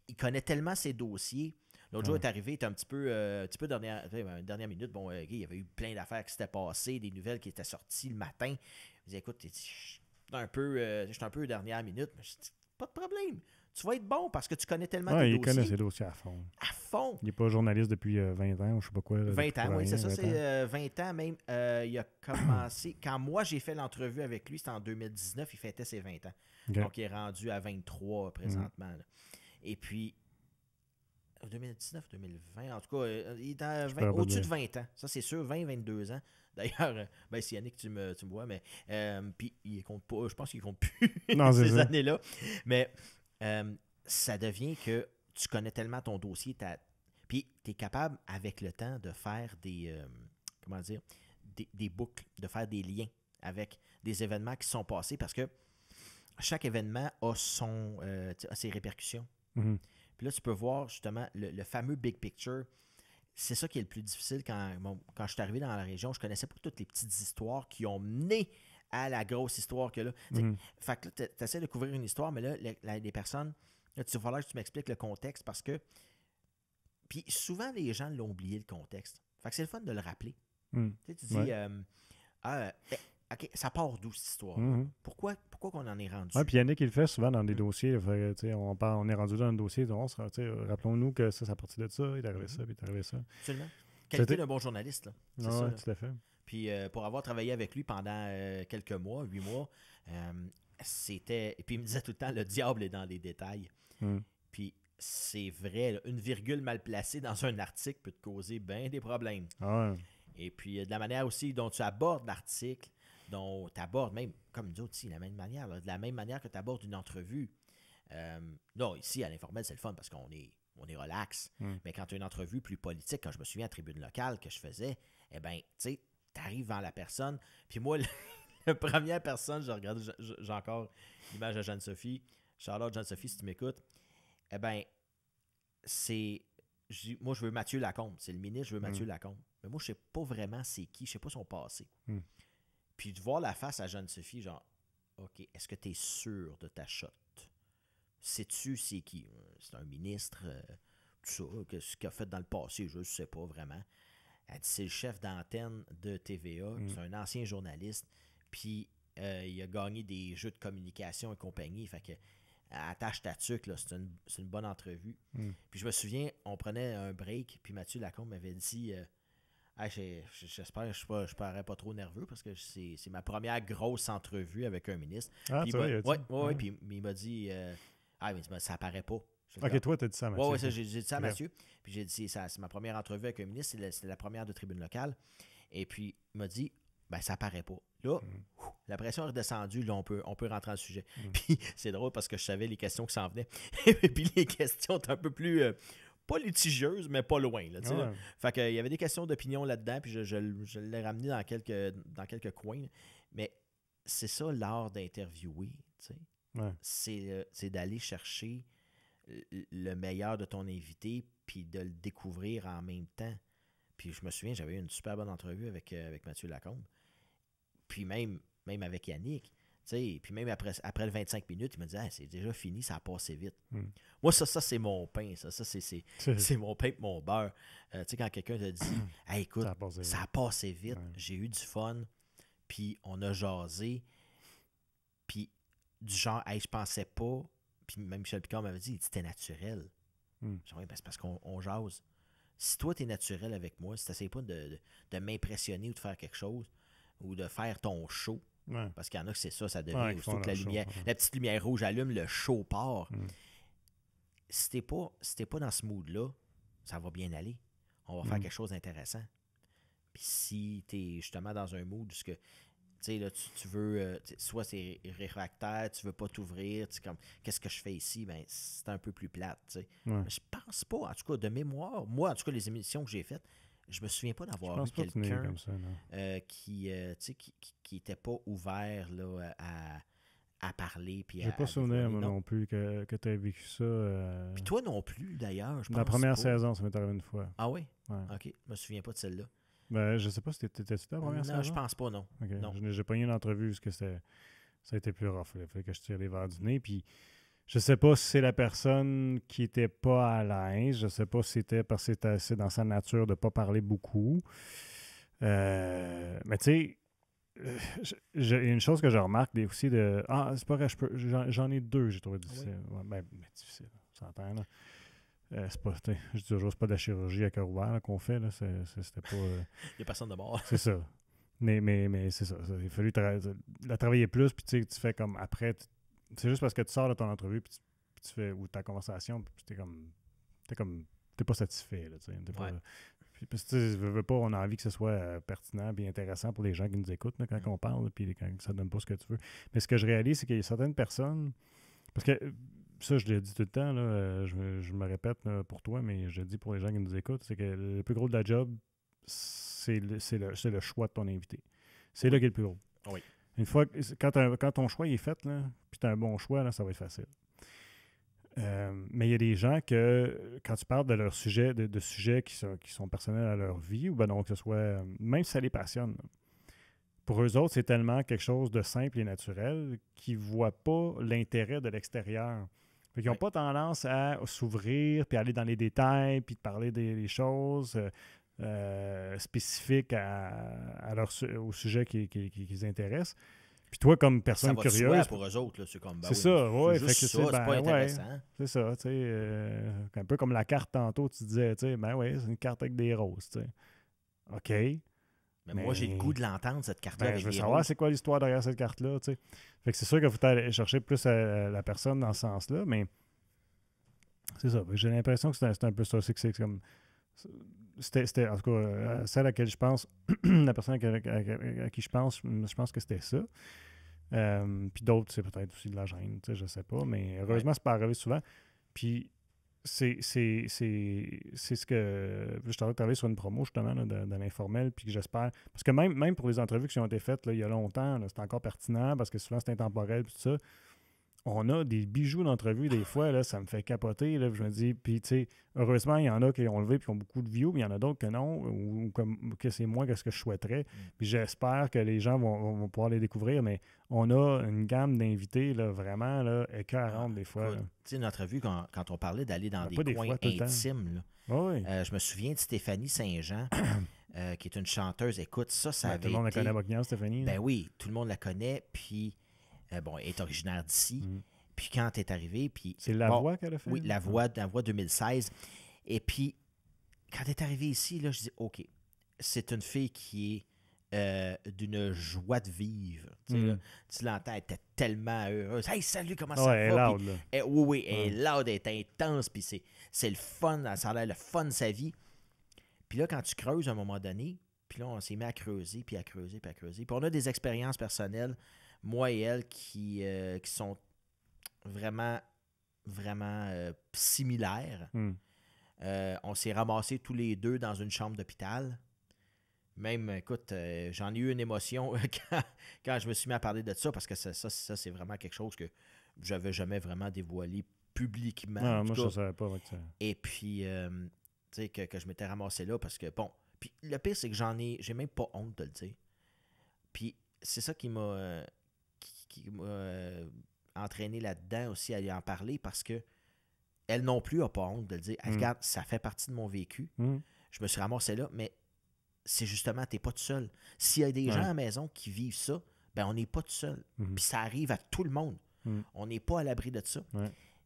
il connaît tellement ses dossiers. L'autre jour, il est arrivé, il était un petit peu dernière minute. Bon, il y avait eu plein d'affaires qui s'étaient passées, des nouvelles qui étaient sorties le matin. Il disait, écoute, je suis un peu dernière minute, mais je dis, pas de problème. Tu vas être bon parce que tu connais tellement tes dossiers. Il connaît ses dossiers à fond. À fond. Il n'est pas journaliste depuis 20 ans ou je sais pas quoi. 20 ans, oui, c'est ça. C'est 20 ans même. Il a commencé... Quand moi, j'ai fait l'entrevue avec lui, c'était en 2019. Il fêtait ses 20 ans. Okay. Donc, il est rendu à 23 présentement. Là. Et puis, 2019, 2020, en tout cas, il est au-dessus de 20 ans. Ça, c'est sûr, 20, 22 ans. D'ailleurs, c'est Yannick, tu me vois, mais puis il compte pas, je pense qu'il compte plus ces années-là. Mais ça devient que tu connais tellement ton dossier, puis tu es capable, avec le temps, de faire des boucles, de faire des liens avec des événements qui sont passés, parce que chaque événement a ses répercussions. Mm-hmm. Puis là, tu peux voir justement le fameux big picture. C'est ça qui est le plus difficile quand je suis arrivé dans la région. Je ne connaissais pas toutes les petites histoires qui ont mené à la grosse histoire que là. Mm-hmm. Fait que là, tu essaies de couvrir une histoire, mais là, les personnes, là, il va falloir que tu m'expliques le contexte parce que. Puis souvent, les gens l'ont oublié le contexte. Fait que c'est le fun de le rappeler. Mm. Tu dis, OK, ça part d'où cette histoire? Mm-hmm. Pourquoi qu'on en est rendu? Oui, puis Yannick, il le fait souvent dans des dossiers. On est rendu dans un dossier, rappelons-nous que ça, c'est à partir de ça, il est arrivé ça, puis il est arrivé ça. Absolument. Qualité d'un bon journaliste, là. C'est ça, là. Tout à fait. Puis pour avoir travaillé avec lui pendant quelques mois, 8 mois, c'était... Et puis il me disait tout le temps, le diable est dans les détails. Puis c'est vrai, là, une virgule mal placée dans un article peut te causer bien des problèmes. Ah ouais. Et puis de la manière aussi dont tu abordes l'article, dont tu abordes même, comme nous autres ici, de la même manière que tu abordes une entrevue. Non, ici, à l'Informel, c'est le fun parce qu'on est relax. Mais quand tu as une entrevue plus politique, quand je me souviens à Tribune locale que je faisais, eh bien, tu sais, tu arrives devant la personne. Puis moi, la première personne, je regarde, j'ai encore l'image de Jeanne-Sophie. Charlotte, Jeanne-Sophie, si tu m'écoutes, eh bien, c'est je dis, moi, je veux Mathieu Lacombe. C'est le ministre, je veux Mathieu Lacombe. Mais moi, je sais pas vraiment c'est qui. Je sais pas son passé. Puis de voir la face à Jeanne-Sophie, genre, OK, est-ce que tu es sûr de ta shot? Sais-tu c'est qui? C'est un ministre, tout ça, ce qu'il a fait dans le passé, je ne sais pas vraiment. Elle dit, c'est le chef d'antenne de TVA, c'est un ancien journaliste, puis il a gagné des jeux de communication et compagnie, fait que attache ta tuque, là, c'est une bonne entrevue. Puis je me souviens, on prenait un break, puis Mathieu Lacombe m'avait dit... j'espère que je ne parais pas trop nerveux parce que c'est ma première grosse entrevue avec un ministre. Ah, tu vois, puis il m'a dit ça apparaît pas. OK, toi, tu as dit ça à Mathieu. Oui, j'ai dit ça à Mathieu. Puis j'ai dit c'est ma première entrevue avec un ministre, c'est la première de tribune locale. Et puis il m'a dit ça apparaît pas. Là, la pression est redescendue, là, on peut rentrer dans le sujet. Puis c'est drôle parce que je savais les questions qui s'en venaient. Et puis les questions étaient un peu plus. Pas litigieuses, mais pas loin. Là, Fait qu'il y avait des questions d'opinion là-dedans, puis je l'ai ramené dans quelques coins. Mais c'est ça l'art d'interviewer. Ouais. C'est d'aller chercher le meilleur de ton invité, puis de le découvrir en même temps. Puis je me souviens, j'avais eu une super bonne entrevue avec Mathieu Lacombe. Puis même avec Yannick. Puis même après le 25 minutes, il me dit c'est déjà fini, ça a passé vite. Moi, ça c'est mon pain. Ça c'est mon pain et mon beurre. Quand quelqu'un te dit écoute, ça a passé vite, j'ai eu du fun, puis on a jasé, puis du genre, je pensais pas, puis même Michel Picard m'avait dit, c'était naturel. Genre, c'est parce qu'on jase. Si toi, tu es naturel avec moi, si tu n'essayes pas de m'impressionner ou de faire quelque chose, ou de faire ton show, parce qu'il y en a que c'est ça devient aussitôt que la petite lumière rouge allume, le show part. Si t'es pas dans ce mood-là, ça va bien aller. On va faire quelque chose d'intéressant. Puis si t'es justement dans un mood où là, tu veux, soit c'est réfractaire, tu veux pas t'ouvrir, comme qu'est-ce que je fais ici, c'est un peu plus plate. Mais je pense pas, en tout cas de mémoire, moi en tout cas les émissions que j'ai faites, je me souviens pas d'avoir eu quelqu'un comme ça, qui était pas ouvert là, à parler. J'ai pas souvenir, moi non plus, que tu aies vécu ça. Puis toi non plus, d'ailleurs, je pense. La première saison, ça m'est arrivé une fois. Ah oui? Ouais. OK, je me souviens pas de celle-là. Je sais pas si t'étais-tu la première saison? Non, je pense pas, non. Okay. Non. J'ai pogné une entrevue parce que ça a été plus rough. Il fallait que je tire les verres du nez, puis je sais pas si c'est la personne qui était pas à l'aise. Je sais pas si c'était parce que c'est dans sa nature de pas parler beaucoup. Mais tu sais, il y a une chose que je remarque aussi de... c'est pas vrai, j'en ai deux, j'ai trouvé difficile. Oui. Mais difficile, on s'entend, là. C'est pas, je dis toujours, c'est pas de la chirurgie à cœur ouvert qu'on fait, là. C'était pas... Il n'y a personne de mort. C'est ça. Mais c'est ça. Il a fallu la travailler plus, puis tu fais comme après... C'est juste parce que tu sors de ton entrevue, puis tu fais... ou ta conversation, puis t'es pas satisfait, là, tu sais. Parce que, veux pas, on a envie que ce soit pertinent et intéressant pour les gens qui nous écoutent là, quand on parle, puis quand ça donne pas ce que tu veux. Mais ce que je réalise, c'est qu'il y a certaines personnes... Parce que ça, je l'ai dit tout le temps, là, je me répète là, pour toi, mais je le dis pour les gens qui nous écoutent, c'est que le plus gros de la job, c'est le choix de ton invité. C'est là qui est le plus gros. Oui. Une fois, quand ton choix est fait, là, puis tu as un bon choix, là, ça va être facile. Mais il y a des gens que, quand tu parles de leur sujet, de sujets qui sont personnels à leur vie, ou donc que ce soit, même si ça les passionne, là, pour eux autres, c'est tellement quelque chose de simple et naturel qu'ils ne voient pas l'intérêt de l'extérieur. Ils n'ont pas tendance à s'ouvrir, puis aller dans les détails, puis de parler des choses spécifiques au sujet qui les intéresse. Puis toi, comme personne curieuse... Ça va pour eux autres, là, c'est comme... c'est ça, oui. C'est juste ça, c'est pas intéressant. C'est ça, tu sais. Un peu comme la carte tantôt, tu disais, tu sais, c'est une carte avec des roses, tu sais. OK. Mais moi, j'ai le goût de l'entendre, cette carte-là. Je veux savoir c'est quoi l'histoire derrière cette carte-là, tu sais. Fait que c'est sûr qu'il faut aller chercher plus la personne dans ce sens-là, mais c'est ça. J'ai l'impression que c'est un peu ça. C'est comme... C'était, en tout cas, celle à laquelle je pense, la personne à qui je pense que c'était ça. Puis d'autres, c'est peut-être aussi de la gêne, tu sais, je sais pas, mais heureusement, c'est pas arrivé souvent. Puis c'est ce que... Je suis en train de travailler sur une promo, justement, là, de l'informel, puis que j'espère... Parce que même pour les entrevues qui ont été faites là, il y a longtemps, là, c'est encore pertinent, parce que souvent, c'est intemporel, puis tout ça. on a des bijoux d'entrevue des fois, là, ça me fait capoter. Là, je me dis, puis tu sais, heureusement, il y en a qui ont levé et qui ont beaucoup de views, mais il y en a d'autres que non, ou comme, que c'est moins que ce que je souhaiterais. Puis j'espère que les gens vont pouvoir les découvrir, mais on a une gamme d'invités là, vraiment là, écœurante des fois. Tu sais, une entrevue, quand on parlait d'aller dans des pas des coins fois, tout le temps. intimes, là, Oui. je me souviens de Stéphanie Saint-Jean, qui est une chanteuse. Écoute, ça Tout avait le monde la été... connaît, Bognian, Stéphanie. Ben oui, tout le monde la connaît, puis bon, elle est originaire d'ici. Puis quand elle est arrivée, puis... C'est La Voix qu'elle a fait? Oui, La Voix 2016. Et puis, quand elle est arrivée ici, là, je dis, OK, c'est une fille qui est d'une joie de vivre. Tu sais, là, tu l'entends, elle était tellement heureuse. Hey, salut, comment ça va? Elle est loud, là. Oui, elle est loud, elle est intense, puis c'est le fun, ça a l'air le fun de sa vie. Puis là, quand tu creuses à un moment donné, puis là, on s'est mis à creuser, puis à creuser, puis à creuser. Puis on a des expériences personnelles, moi et elle, qui sont vraiment, vraiment similaires. On s'est ramassés tous les deux dans une chambre d'hôpital. Même, écoute, j'en ai eu une émotion quand je me suis mis à parler de ça, parce que ça c'est vraiment quelque chose que je n'avais jamais vraiment dévoilé publiquement. Non, moi, je ne savais pas. Ça... Et puis, tu sais, que je m'étais ramassé là, parce que, bon, puis le pire, c'est que j'ai même pas honte de le dire. Puis, c'est ça qui m'a entraîné là-dedans aussi à lui en parler, parce que elle non plus n'a pas honte de le dire. Regarde, ça fait partie de mon vécu. Je me suis ramassé là, mais c'est justement, tu n'es pas tout seul. S'il y a des gens à la maison qui vivent ça, ben on n'est pas tout seul. Puis ça arrive à tout le monde. On n'est pas à l'abri de ça.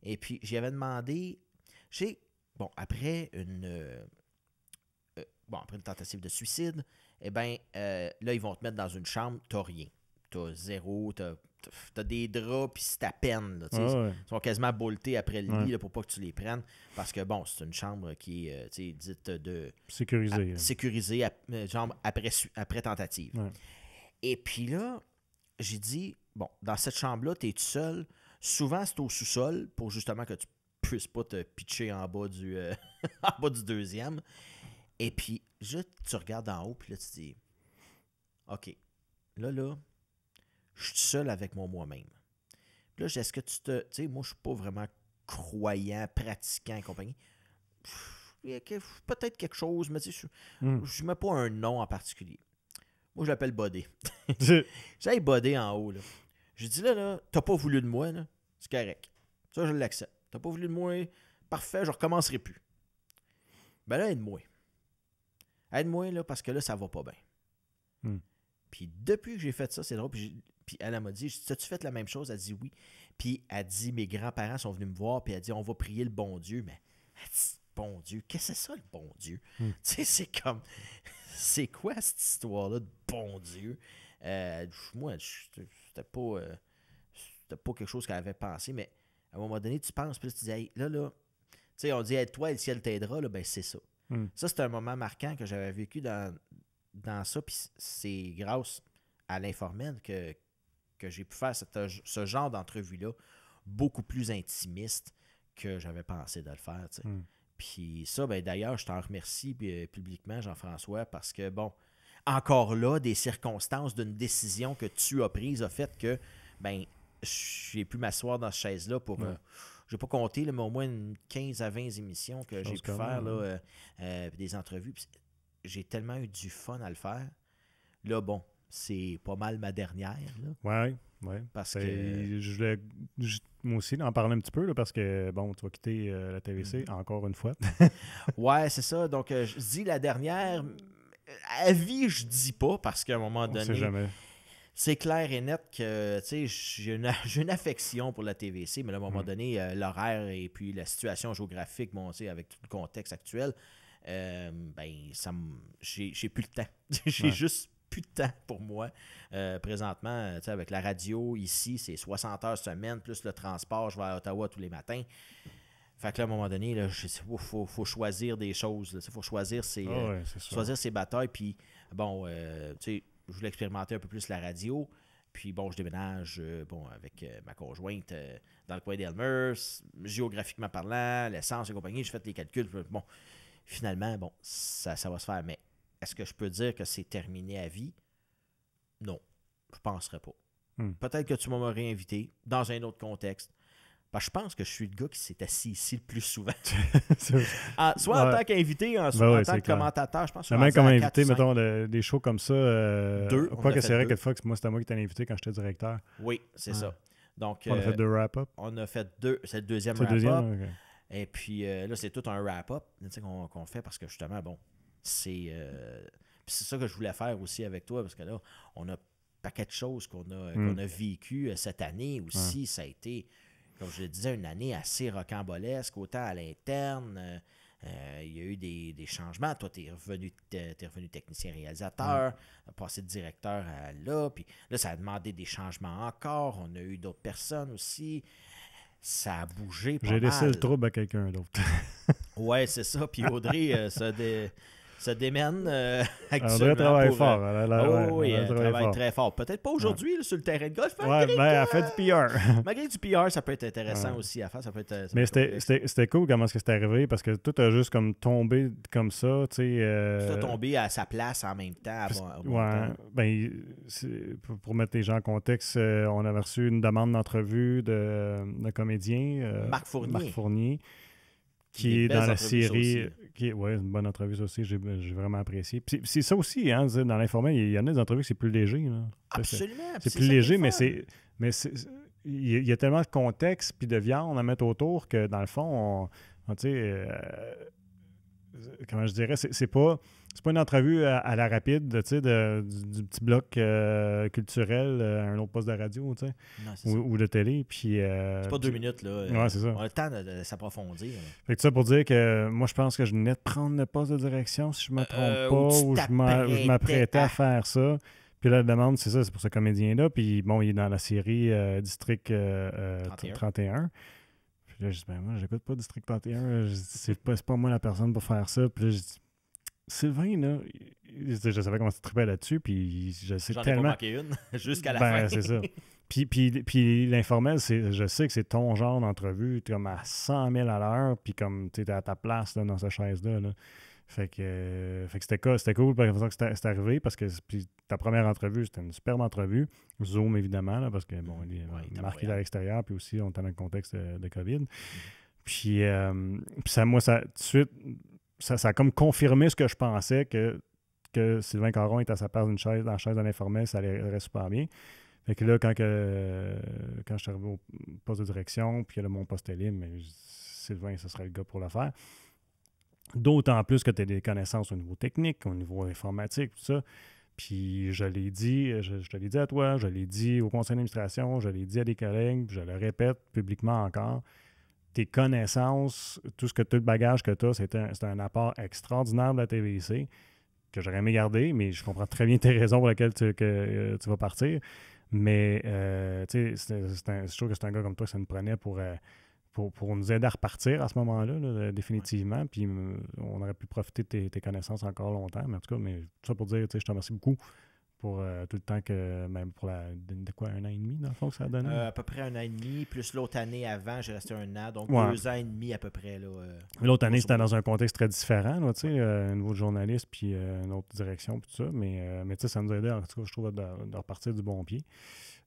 Et puis, j'y avais demandé, après une tentative de suicide, eh bien, là, ils vont te mettre dans une chambre, tu n'as rien. Tu as zéro, tu as des draps, puis c'est à peine. Là, ils sont quasiment boltés après le lit là, pour pas que tu les prennes. Parce que, bon, c'est une chambre qui est dite de... sécurisée, genre après tentative. Et puis là, j'ai dit, bon, dans cette chambre-là, tu es tout seul. Souvent, c'est au sous-sol pour justement que tu puisses pas te pitcher en bas du, en bas du deuxième. Et puis, tu regardes en haut, puis là, tu te dis, OK, là, je suis seul avec moi-même. Puis là, est-ce que tu sais, moi, je suis pas vraiment croyant, pratiquant et compagnie. Il y a peut-être quelque chose, mais tu sais, je mets pas un nom en particulier. Moi, je l'appelle Bodé. J'ai Bodé en haut, là. Je dis là, t'as pas voulu de moi, là. C'est correct. Ça, je l'accepte. T'as pas voulu de moi, parfait, je recommencerai plus. Ben là, aide-moi. Aide-moi, là, parce que là, ça va pas bien. Puis depuis que j'ai fait ça, c'est drôle. Puis elle m'a dit, as-tu fait la même chose? Elle dit oui. Puis elle dit, mes grands-parents sont venus me voir, puis elle dit, on va prier le bon Dieu. Mais elle dit, bon Dieu, qu'est-ce que c'est ça, le bon Dieu? Tu sais, c'est comme, c'est quoi cette histoire-là de bon Dieu? Moi, c'était pas quelque chose qu'elle avait pensé, mais à un moment donné, tu penses, puis là, tu dis, hey, là, tu sais, on dit, aide-toi et le ciel t'aidera, là, ben c'est ça. Ça, c'est un moment marquant que j'avais vécu dans ça, puis c'est grâce à l'informel que j'ai pu faire ce genre d'entrevue-là beaucoup plus intimiste que j'avais pensé de le faire. Puis ça, ben d'ailleurs, je t'en remercie publiquement, Jean-François, parce que, bon, encore là, des circonstances d'une décision que tu as prise a fait que, ben, j'ai pu m'asseoir dans cette chaise-là pour... je n'ai pas compté, là, mais au moins une 15 à 20 émissions que j'ai pu faire, là, des entrevues. Puis j'ai tellement eu du fun à le faire. Là, bon, c'est pas mal ma dernière. Oui. Parce que... Je voulais moi aussi en parler un petit peu, là, parce que, bon, tu vas quitter la TVC encore une fois. Ouais, c'est ça. Donc, je dis la dernière. À vie, je dis pas, parce qu'à un moment donné... On sait jamais. C'est clair et net que j'ai une affection pour la TVC, mais à un moment donné, l'horaire et puis la situation géographique, bon, avec tout le contexte actuel, j'ai plus le temps. J'ai juste plus de temps pour moi. Présentement, avec la radio, ici, c'est 60 heures semaine, plus le transport, je vais à Ottawa tous les matins. Fait que là, à un moment donné, il faut choisir des choses. Il faut choisir ses batailles. Puis, bon, je voulais expérimenter un peu plus la radio. Puis, bon, je déménage avec ma conjointe dans le coin d'Elmer. Géographiquement parlant, l'essence et compagnie, j'ai fait les calculs. Bon, finalement, bon, ça va se faire. Mais est-ce que je peux dire que c'est terminé à vie? Non, je ne penserais pas. peut-être que tu vas me réinviter dans un autre contexte. Parce que je pense que je suis le gars qui s'est assis ici le plus souvent. Soit en tant qu'invité, soit en tant que commentateur. Je pense que même comme invité, mettons, des shows comme ça. Quoi que c'est vrai que fois, moi, c'était moi qui t'ai invité quand j'étais directeur. Oui, c'est ça. Donc, on a fait 2 wrap-up. On a fait 2. C'est le deuxième wrap-up. Okay. Et puis là, c'est tout un wrap-up qu'on fait parce que justement, bon, c'est ça que je voulais faire aussi avec toi parce que là, on a un paquet de choses qu'on a vécues cette année aussi. Ça a été, comme je le disais, une année assez rocambolesque, autant à l'interne. Il y a eu des changements. Toi, tu es revenu technicien-réalisateur, passé de directeur à là. Puis là, ça a demandé des changements encore. On a eu d'autres personnes aussi. Ça a bougé pas mal. J'ai laissé le trouble à quelqu'un d'autre. Ouais, c'est ça. Puis Audrey se démène actuellement. Audrey travaille fort. Elle travaille très fort. Peut-être pas aujourd'hui sur le terrain de golf. Elle fait du PR. Malgré du PR, ça peut être intéressant aussi à faire. Ça peut être, mais c'était cool comment est-ce que c'est arrivé parce que tout a juste comme tombé comme ça. Tout a tombé à sa place en même temps. Pour mettre les gens en contexte, on avait reçu une demande d'entrevue d'un comédien, Marc Fournier, qui est dans la série. Oui, une bonne entrevue, ça aussi, j'ai vraiment apprécié. Puis c'est ça aussi, hein, dans l'informel, il y en a des entrevues que c'est plus léger. Là. Absolument. C'est plus léger, mais il y a tellement de contexte puis de viande à mettre autour que, dans le fond, comment je dirais, c'est pas une entrevue à la rapide du petit bloc culturel à un autre poste de radio ou de télé. Puis, c'est pas 2 minutes. Là. Ouais, c'est ça. On a le temps de s'approfondir. Fait que ça pour dire que moi, je pense que je venais de prendre le poste de direction, si je me trompe pas, ou je m'apprêtais à faire ça. Puis là, la demande, c'est ça, c'est pour ce comédien-là. Puis bon, il est dans la série District 31. Puis là, je dis, moi, j'écoute pas District 31. C'est pas moi la personne pour faire ça. Puis là, je dis, Sylvain, là, je savais comment tu tripais là-dessus, puis je sais tellement... J'en ai pas manqué une, jusqu'à la fin. C'est ça. Puis l'informel, je sais que c'est ton genre d'entrevue, tu es comme à 100 000 à l'heure, puis comme tu es à ta place là, dans cette chaise-là. Là. Fait que c'était cool par exemple que c'est arrivé, parce que ta première entrevue, c'était une superbe entrevue. Zoom, évidemment, là, parce que bon, Marc est à l'extérieur, puis aussi, on est dans le contexte de COVID. Puis moi, ça, tout de suite... Ça a comme confirmé ce que je pensais, que Sylvain Caron est à sa place dans la chaise de l'informel, ça allait super bien. Fait que là, quand je suis arrivé au poste de direction, puis là, mon poste est libre, mais Sylvain, ce serait le gars pour le faire. D'autant plus que tu as des connaissances au niveau technique, au niveau informatique, tout ça. Puis je l'ai dit, je te l'ai dit à toi, je l'ai dit au conseil d'administration, je l'ai dit à des collègues, puis je le répète publiquement encore. Tes connaissances, tout le bagage que tu as, c'est un apport extraordinaire de la TVC que j'aurais aimé garder, mais je comprends très bien tes raisons pour lesquelles tu vas partir. Mais je trouve que c'est un gars comme toi que ça nous prenait pour nous aider à repartir à ce moment-là, définitivement. Puis on aurait pu profiter de tes connaissances encore longtemps. Mais en tout cas, tout ça pour dire, je te remercie beaucoup pour tout le temps que, même pour de quoi, 1 an et demi, dans le fond, que ça a donné? À peu près 1 an et demi, plus l'autre année avant, j'ai resté 1 an, donc 2 ans et demi à peu près. L'autre année, c'était dans un contexte très différent, un niveau de journaliste, puis une autre direction, puis tout ça, mais ça nous a aidé, en tout cas, je trouve, de repartir du bon pied.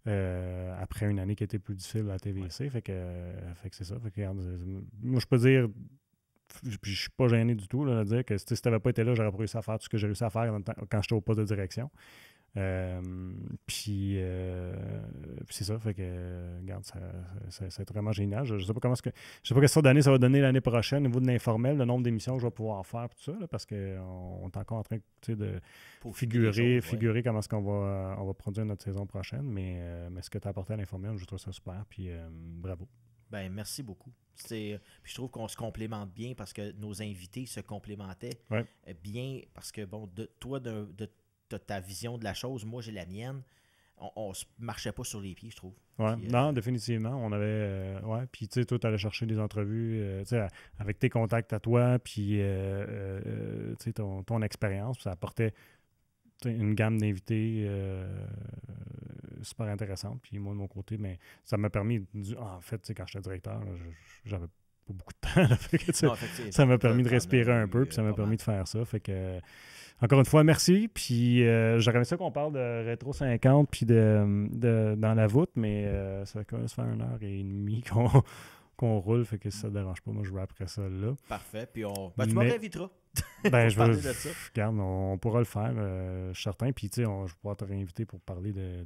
Après une année qui était plus difficile à la TVC, ouais. Fait que c'est ça. Fait que, regarde, moi, je peux dire, puis je suis pas gêné du tout là, de dire que si tu n'avais pas été là, j'aurais pas réussi à faire tout ce que j'ai réussi à faire quand j'étais au poste de direction. Puis c'est ça, fait que regarde, c'est vraiment génial. Je sais pas je sais pas quelle sorte d'année ça va donner l'année prochaine au niveau de l'informel, le nombre d'émissions que je vais pouvoir faire, tout ça, là, parce qu'on est encore en train de figurer comment est-ce qu'on va produire notre saison prochaine, mais ce que tu as apporté à l'informel, je trouve ça super, puis bravo. Ben merci beaucoup. Puis je trouve qu'on se complémente bien parce que nos invités se complémentaient bien, parce que bon, toi de ta vision de la chose, moi j'ai la mienne. On se marchait pas sur les pieds, je trouve. Ouais, puis, non, définitivement. On avait. Puis tu sais, toi, tu allais chercher des entrevues avec tes contacts à toi, puis ton expérience. Ça apportait une gamme d'invités super intéressante. Puis moi, de mon côté, mais ça m'a permis, en fait, quand j'étais directeur, j'avais pas beaucoup de temps. Là, fait que, ça m'a permis de respirer un peu, puis ça m'a permis de faire ça. Fait que, encore une fois, merci. Puis j'aurais aimé ça qu'on parle de Rétro 50 puis de dans la voûte, mais ça va se faire 1h30 qu'on roule, fait que si ça ne dérange pas, moi je rapperai ça là. Parfait, puis tu m'en réinviteras. Je veux regarde, on pourra le faire, je suis certain, puis tu sais, je vais pouvoir te réinviter pour parler de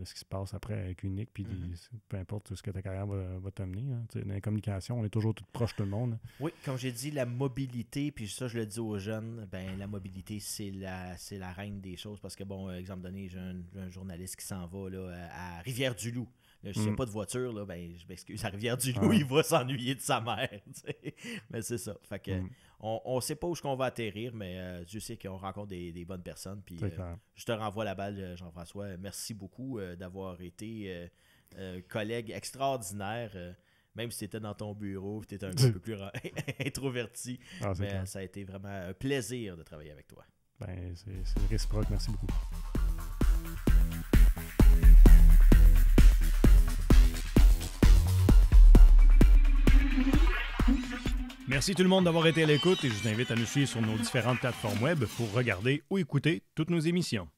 ce qui se passe après avec Unique, puis peu importe tout ce que ta carrière va t'amener. Hein. Dans les communications, on est toujours tout proche de tout le monde. Oui, comme j'ai dit, la mobilité, puis ça je le dis aux jeunes, la mobilité c'est la reine des choses, parce que bon, exemple donné, j'ai un journaliste qui s'en va là, à Rivière-du-Loup. S'il n'y a pas de voiture, là, je m'excuse, à Rivière-du-Loup, il va s'ennuyer de sa mère. T'sais. Mais c'est ça. Fait que on ne sait pas où on va atterrir, mais Dieu sait qu'on rencontre des bonnes personnes. Puis je te renvoie la balle, Jean-François. Merci beaucoup d'avoir été collègue extraordinaire. Même si tu étais dans ton bureau, tu étais un peu plus introverti. Mais ça a été vraiment un plaisir de travailler avec toi. C'est réciproque. Merci beaucoup. Merci tout le monde d'avoir été à l'écoute et je vous invite à nous suivre sur nos différentes plateformes web pour regarder ou écouter toutes nos émissions.